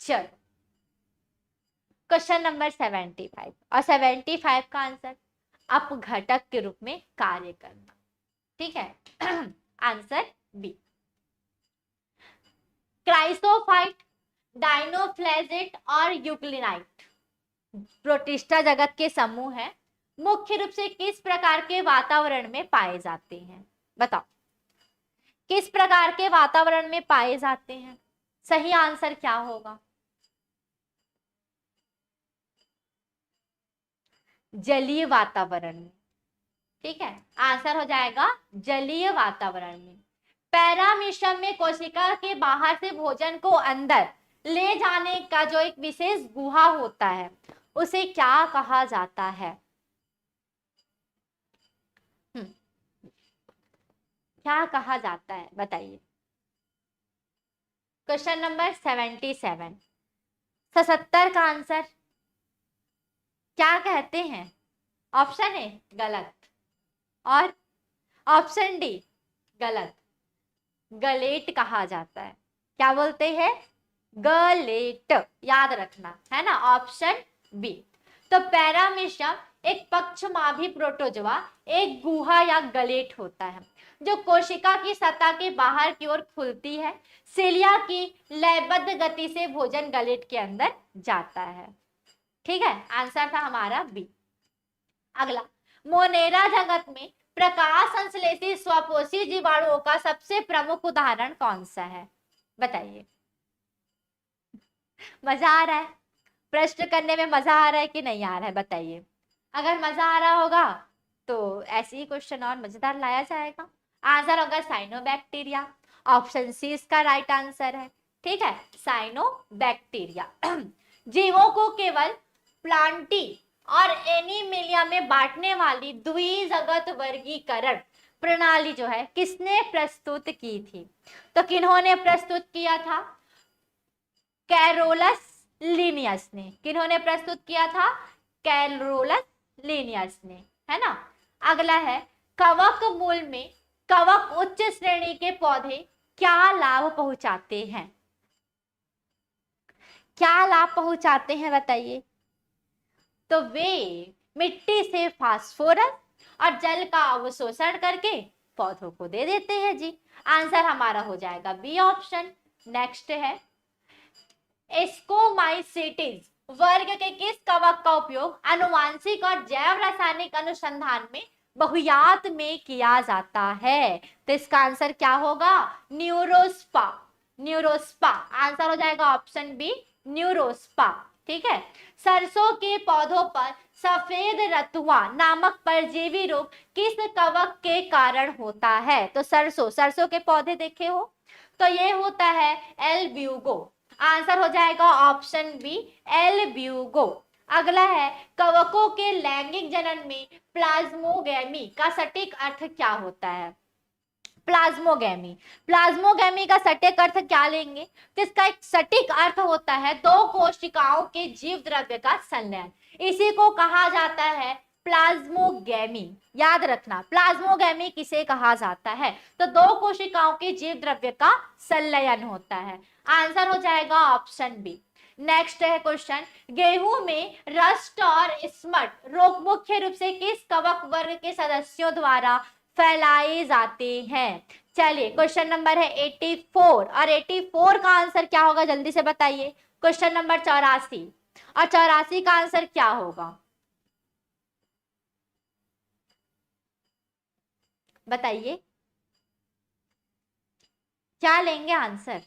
चलो, क्वेश्चन नंबर 75 और 75 का आंसर अपघटक के रूप में कार्य करना। ठीक है, आंसर बी। क्राइसोफाइट, डाइनोफ्लेजेट और यूक्लिनाइट प्रोटिस्टा जगत के समूह हैं, मुख्य रूप से किस प्रकार के वातावरण में पाए जाते हैं? बताओ, किस प्रकार के वातावरण में पाए जाते हैं? सही आंसर क्या होगा? जलीय वातावरण में। ठीक है, आंसर हो जाएगा जलीय वातावरण में। पैरामीशियम में कोशिका के बाहर से भोजन को अंदर ले जाने का जो एक विशेष गुहा होता है उसे क्या कहा जाता है? क्या कहा जाता है बताइए। क्वेश्चन नंबर 77 77 का आंसर क्या कहते हैं? ऑप्शन ए गलत और ऑप्शन डी गलत। गलेट कहा जाता है। क्या बोलते हैं? गलेट, याद रखना है ना, ऑप्शन बी। तो पैरामीशियम एक पक्षमाभी प्रोटोजोआ एक गुहा या गलेट होता है जो कोशिका की सतह के बाहर की ओर खुलती है। सिलिया की लयबद्ध गति से भोजन गलेट के अंदर जाता है। ठीक है, आंसर था हमारा बी। अगला, मोनेरा जगत में प्रकाश संश्लेषी स्वपोषी जीवाणुओं का सबसे प्रमुख उदाहरण कौन सा है? बताइए। मजा आ रहा है? प्रश्न करने में मजा आ रहा है कि नहीं आ रहा है बताइए। अगर मजा आ रहा होगा तो ऐसे ही क्वेश्चन और मजेदार लाया जाएगा। आंसर होगा साइनोबैक्टीरिया। ऑप्शन सी इसका राइट आंसर है। ठीक है, साइनोबैक्टीरिया। जीवों को केवल प्लांटी और एनिमेलिया में बांटने वाली द्विजगत वर्गीकरण प्रणाली जो है किसने प्रस्तुत की थी? तो किन्होंने प्रस्तुत किया था? कैरोलस लिनियस ने। किन्होंने प्रस्तुत किया था? कैरोलस लिनियस ने, है ना। अगला है, कवक मूल में कवक उच्च श्रेणी के पौधे क्या लाभ पहुंचाते हैं? क्या लाभ पहुंचाते हैं बताइए। तो वे मिट्टी से फास्फोरस और जल का अवशोषण करके पौधों को दे देते हैं जी। आंसर हमारा हो जाएगा बी ऑप्शन। नेक्स्ट है, एस्कोमाइसिटिस वर्ग के किस कवक का उपयोग आनुवांशिक और जैव रासायनिक अनुसंधान में बहुयात में किया जाता है? तो इसका आंसर क्या होगा? न्यूरोस्पा। न्यूरोस्पा आंसर हो जाएगा ऑप्शन बी, न्यूरोस्पा। ठीक है, सरसों के पौधों पर सफेद रतुआ नामक परजीवी रोग किस कवक के कारण होता है? तो सरसों के पौधे देखे हो तो ये होता है एल ब्यूगो। आंसर हो जाएगा ऑप्शन बी, एल ब्यूगो। अगला है कवकों के लैंगिक जनन में प्लाज्मोगैमी का सटीक अर्थ क्या होता है? प्लाज्मोगैमी, प्लाज्मोगैमी का सटीक अर्थ क्या लेंगे? तो इसका एक सटीक अर्थ होता है दो कोशिकाओं के जीव द्रव्य का संलयन, इसी को कहा जाता है प्लाज्मोगैमी। याद रखना प्लाज्मोगैमी किसे कहा जाता है? तो दो कोशिकाओं के जीव द्रव्य का संलयन होता है। आंसर हो जाएगा ऑप्शन बी। नेक्स्ट है क्वेश्चन, गेहूं में रस्ट और स्मट रोग मुख्य रूप से किस कवक वर्ग के सदस्यों द्वारा फैलाए जाते हैं? चलिए क्वेश्चन नंबर है 84 और 84 का आंसर क्या होगा जल्दी से बताइए। क्वेश्चन नंबर 84 और 84 का आंसर क्या होगा बताइए, क्या लेंगे आंसर?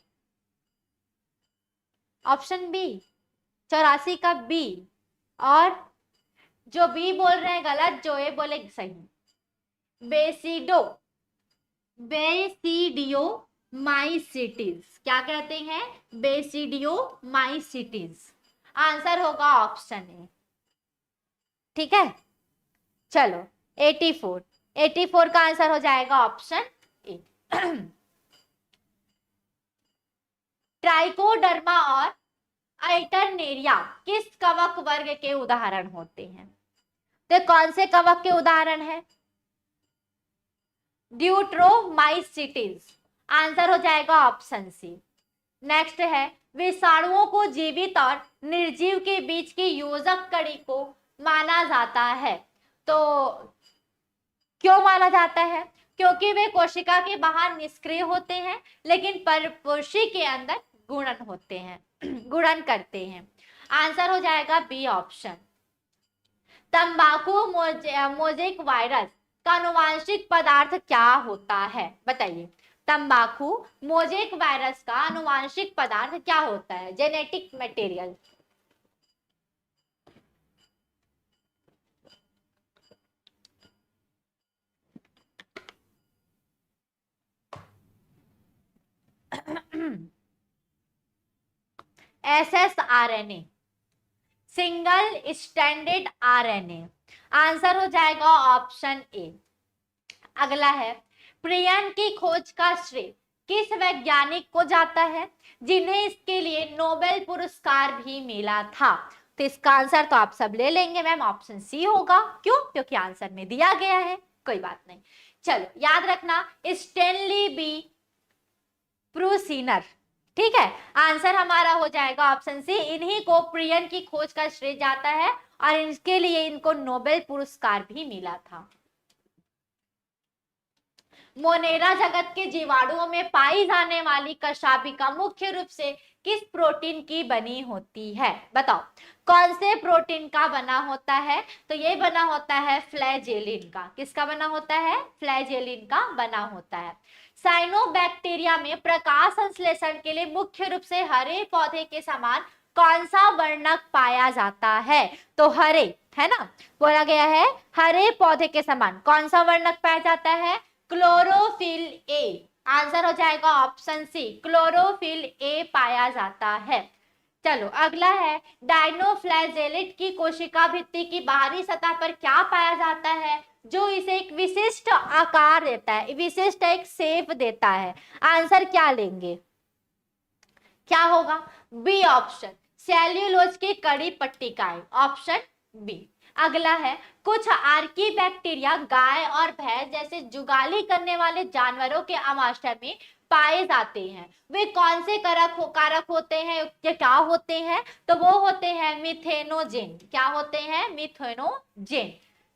ऑप्शन बी, 84 का बी। और जो बी बोल रहे हैं गलत, जो ए बोले सही। बेसिडो, बेसिडियो माइसिटीज, क्या कहते हैं? Basidio mycetes. आंसर होगा ऑप्शन ए। ठीक है, चलो 84, 84 का आंसर हो जाएगा ऑप्शन ए। ट्राइकोडर्मा और अल्टरनेरिया किस कवक वर्ग के उदाहरण होते हैं? तो कौन से कवक के उदाहरण है? ड्यूट्रोमाइसिटीज। आंसर हो जाएगा ऑप्शन सी। नेक्स्ट है विषाणुओं को जीवित और निर्जीव के बीच की योजक कड़ी को माना जाता है। तो क्यों माना जाता है? क्योंकि वे कोशिका के बाहर निष्क्रिय होते हैं लेकिन परपोषी के अंदर गुणन होते हैं, गुणन करते हैं। आंसर हो जाएगा बी ऑप्शन। तंबाकू मोजेक वायरस का आनुवांशिक पदार्थ क्या होता है? बताइए, तंबाकू मोजेक वायरस का आनुवांशिक पदार्थ क्या होता है? Genetic material. SSRNA, single standard RNA। Answer हो जाएगा ऑप्शन ए। अगला है प्रियन की खोज का श्रेय किस वैज्ञानिक को जाता है जिन्हें इसके लिए नोबेल पुरस्कार भी मिला था? तो इसका आंसर तो आप सब ले लेंगे मैम, ऑप्शन सी होगा। क्यों? क्योंकि आंसर में दिया गया है। कोई बात नहीं, चलो याद रखना स्टेनली बी प्रूसिनर। ठीक है, आंसर हमारा हो जाएगा ऑप्शन सी। इन्हीं को प्रियन की खोज का श्रेय जाता है और इसके लिए इनको नोबेल पुरस्कार भी मिला था। मोनेरा जगत के जीवाणुओं में पाई जाने वाली कशाबिका मुख्य रूप से किस प्रोटीन की बनी होती है? बताओ कौन से प्रोटीन का बना होता है? तो ये बना होता है फ्लैजेलिन का। किसका बना होता है? फ्लैजेलिन का बना होता है। साइनोबैक्टीरिया में प्रकाश संश्लेषण के लिए मुख्य रूप से हरे पौधे के समान कौन सा वर्णक पाया जाता है? तो हरे, है ना, बोला गया है हरे पौधे के समान कौन सा वर्णक पाया जाता है? Chlorophyll A. आंसर हो जाएगा ऑप्शन सी, क्लोरोफिल ए पाया जाता है। चलो अगला है डायनोफ्लैजेलेट की कोशिका भित्ति की बाहरी सतह पर क्या पाया जाता है जो इसे एक विशिष्ट आकार देता है, विशिष्ट एक शेप देता है? आंसर क्या लेंगे? क्या होगा? बी ऑप्शन, सेल्यूलोज की कड़ी पट्टिकाएं, ऑप्शन बी। अगला है कुछ आर्की बैक्टीरिया गाय और भैंस जैसे जुगाली करने वाले जानवरों के आमाशय में पाए जाते हैं। वे कौन से कारक होते हैं? क्या होते हैं? तो वो होते हैं मिथेनोजेन। क्या होते हैं? मिथेनोजेन।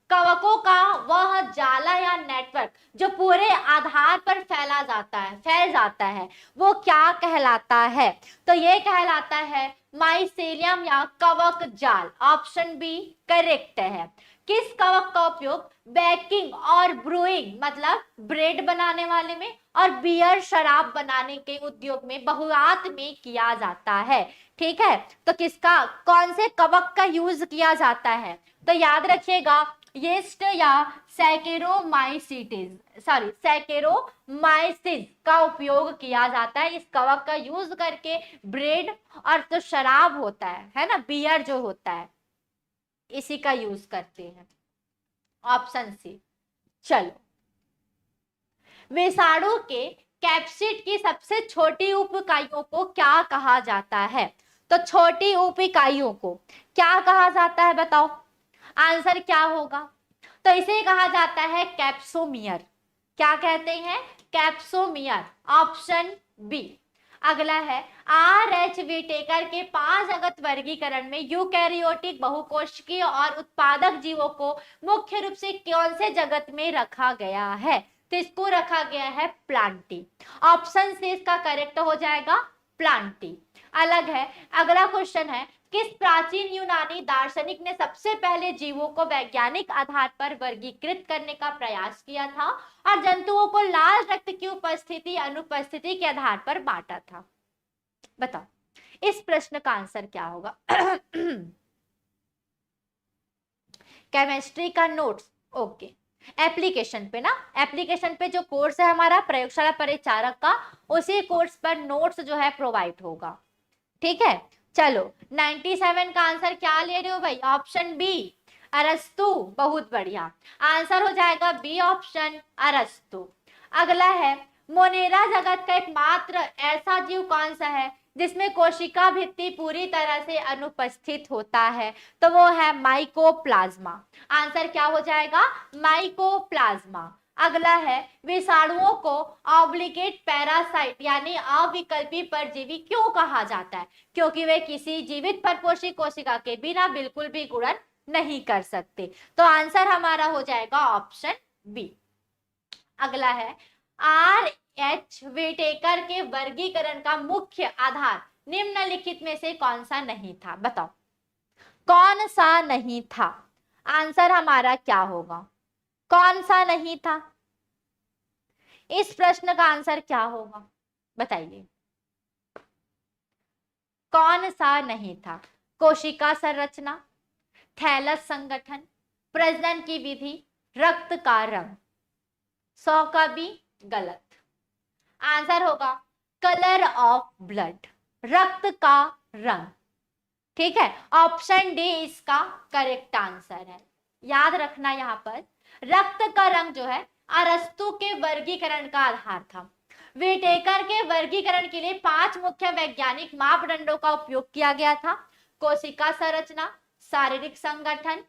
कवकों का वह जाला या नेटवर्क जो पूरे आधार पर फैल जाता है वो क्या कहलाता है? तो ये कहलाता है माइसेलियम या कवक जाल। ऑप्शन बी करेक्ट है। किस कवक का उपयोग बेकिंग और ब्रूइंग मतलब ब्रेड बनाने वाले में और बियर शराब बनाने के उद्योग में बहुतायत में किया जाता है? ठीक है, तो किसका, कौन से कवक का यूज किया जाता है? तो याद रखिएगा यीस्ट या सैकेरोमाइसिस का उपयोग किया जाता है। इस कवक का यूज करके ब्रेड और तो शराब होता है ना, बियर जो होता है इसी का यूज करते हैं, ऑप्शन सी। चलो, विषाणु के कैप्सिड की सबसे छोटी उप इकाइयों को क्या कहा जाता है? तो छोटी उप इकाइयों को क्या कहा जाता है बताओ, आंसर क्या होगा? तो इसे कहा जाता है कैप्सोमियर। क्या कहते हैं? Capsomere, option B. अगला है, आर एच विटेकर के 5 जगत वर्गीकरण में यूकैरियोटिक बहुकोशिकीय और उत्पादक जीवों को मुख्य रूप से कौन से जगत में रखा गया है? तो इसको रखा गया है प्लांटी। ऑप्शन सी इसका करेक्ट हो जाएगा, प्लांटी। अलग है, अगला क्वेश्चन है, किस प्राचीन यूनानी दार्शनिक ने सबसे पहले जीवों को वैज्ञानिक आधार पर वर्गीकृत करने का प्रयास किया था और जंतुओं को लाल रक्त की उपस्थिति अनुपस्थिति के आधार पर बांटा था? बताओ, इस प्रश्न का आंसर क्या होगा? केमिस्ट्री का नोट्स, ओके, एप्लीकेशन पे ना, एप्लीकेशन पे जो कोर्स है हमारा प्रयोगशाला परिचारक का, उसी कोर्स पर नोट्स जो है प्रोवाइड होगा, ठीक है। चलो, 97 का आंसर क्या ले रहे हो भाई? ऑप्शन बी, अरस्तु। बहुत बढ़िया, आंसर हो जाएगा बी ऑप्शन, अरस्तु। अगला है, मोनेरा जगत का एकमात्र ऐसा जीव कौन सा है जिसमें कोशिका भित्ति पूरी तरह से अनुपस्थित होता है? तो वो है माइकोप्लाज्मा। आंसर क्या हो जाएगा? माइकोप्लाज्मा। अगला है, विषाणुओं को ऑब्लिगेट पैरासाइट यानी अविकल्पी परजीवी क्यों कहा जाता है? क्योंकि वे किसी जीवित परपोषी कोशिका के बिना बिल्कुल भी गुणन नहीं कर सकते। तो आंसर हमारा हो जाएगा ऑप्शन बी। अगला है, आर एच विटेकर के वर्गीकरण का मुख्य आधार निम्नलिखित में से कौन सा नहीं था? बताओ, कौन सा नहीं था? आंसर हमारा क्या होगा? कौन सा नहीं था? इस प्रश्न का आंसर क्या होगा बताइए, कौन सा नहीं था? कोशिका संरचना, थैलस संगठन, प्रजनन की विधि, रक्त का रंग। 100 का भी गलत। आंसर होगा कलर ऑफ ब्लड, रक्त का रंग, ठीक है। ऑप्शन डी इसका करेक्ट आंसर है। याद रखना, यहाँ पर रक्त का रंग जो है अरस्तु के वर्गीकरण का आधार था। विटेकर के वर्गीकरण के लिए 5 मुख्य वैज्ञानिक मापदंडों का उपयोग किया गया था: कोशिका संरचना, शारीरिक संगठन,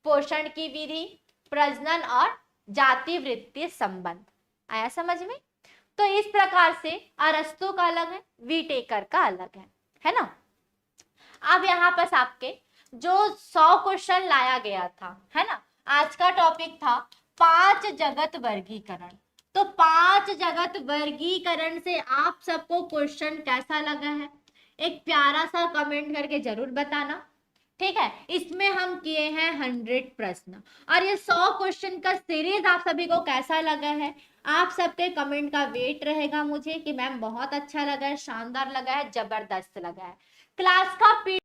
पोषण की विधि, प्रजनन और जाति वृत्तीय संबंध। आया समझ में? तो इस प्रकार से अरस्तु का अलग है, विटेकर का अलग है ना। अब यहाँ पर आपके जो 100 क्वेश्चन लाया गया था, है ना, आज का टॉपिक था 5 जगत वर्गीकरण। तो 5 जगत वर्गीकरण से आप सबको क्वेश्चन कैसा लगा है, एक प्यारा सा कमेंट करके जरूर बताना, ठीक है। इसमें हम किए हैं 100 प्रश्न और ये 100 क्वेश्चन का सीरीज आप सभी को कैसा लगा है? आप सबके कमेंट का वेट रहेगा मुझे कि मैम बहुत अच्छा लगा है, शानदार लगा है, जबरदस्त लगा है। क्लास का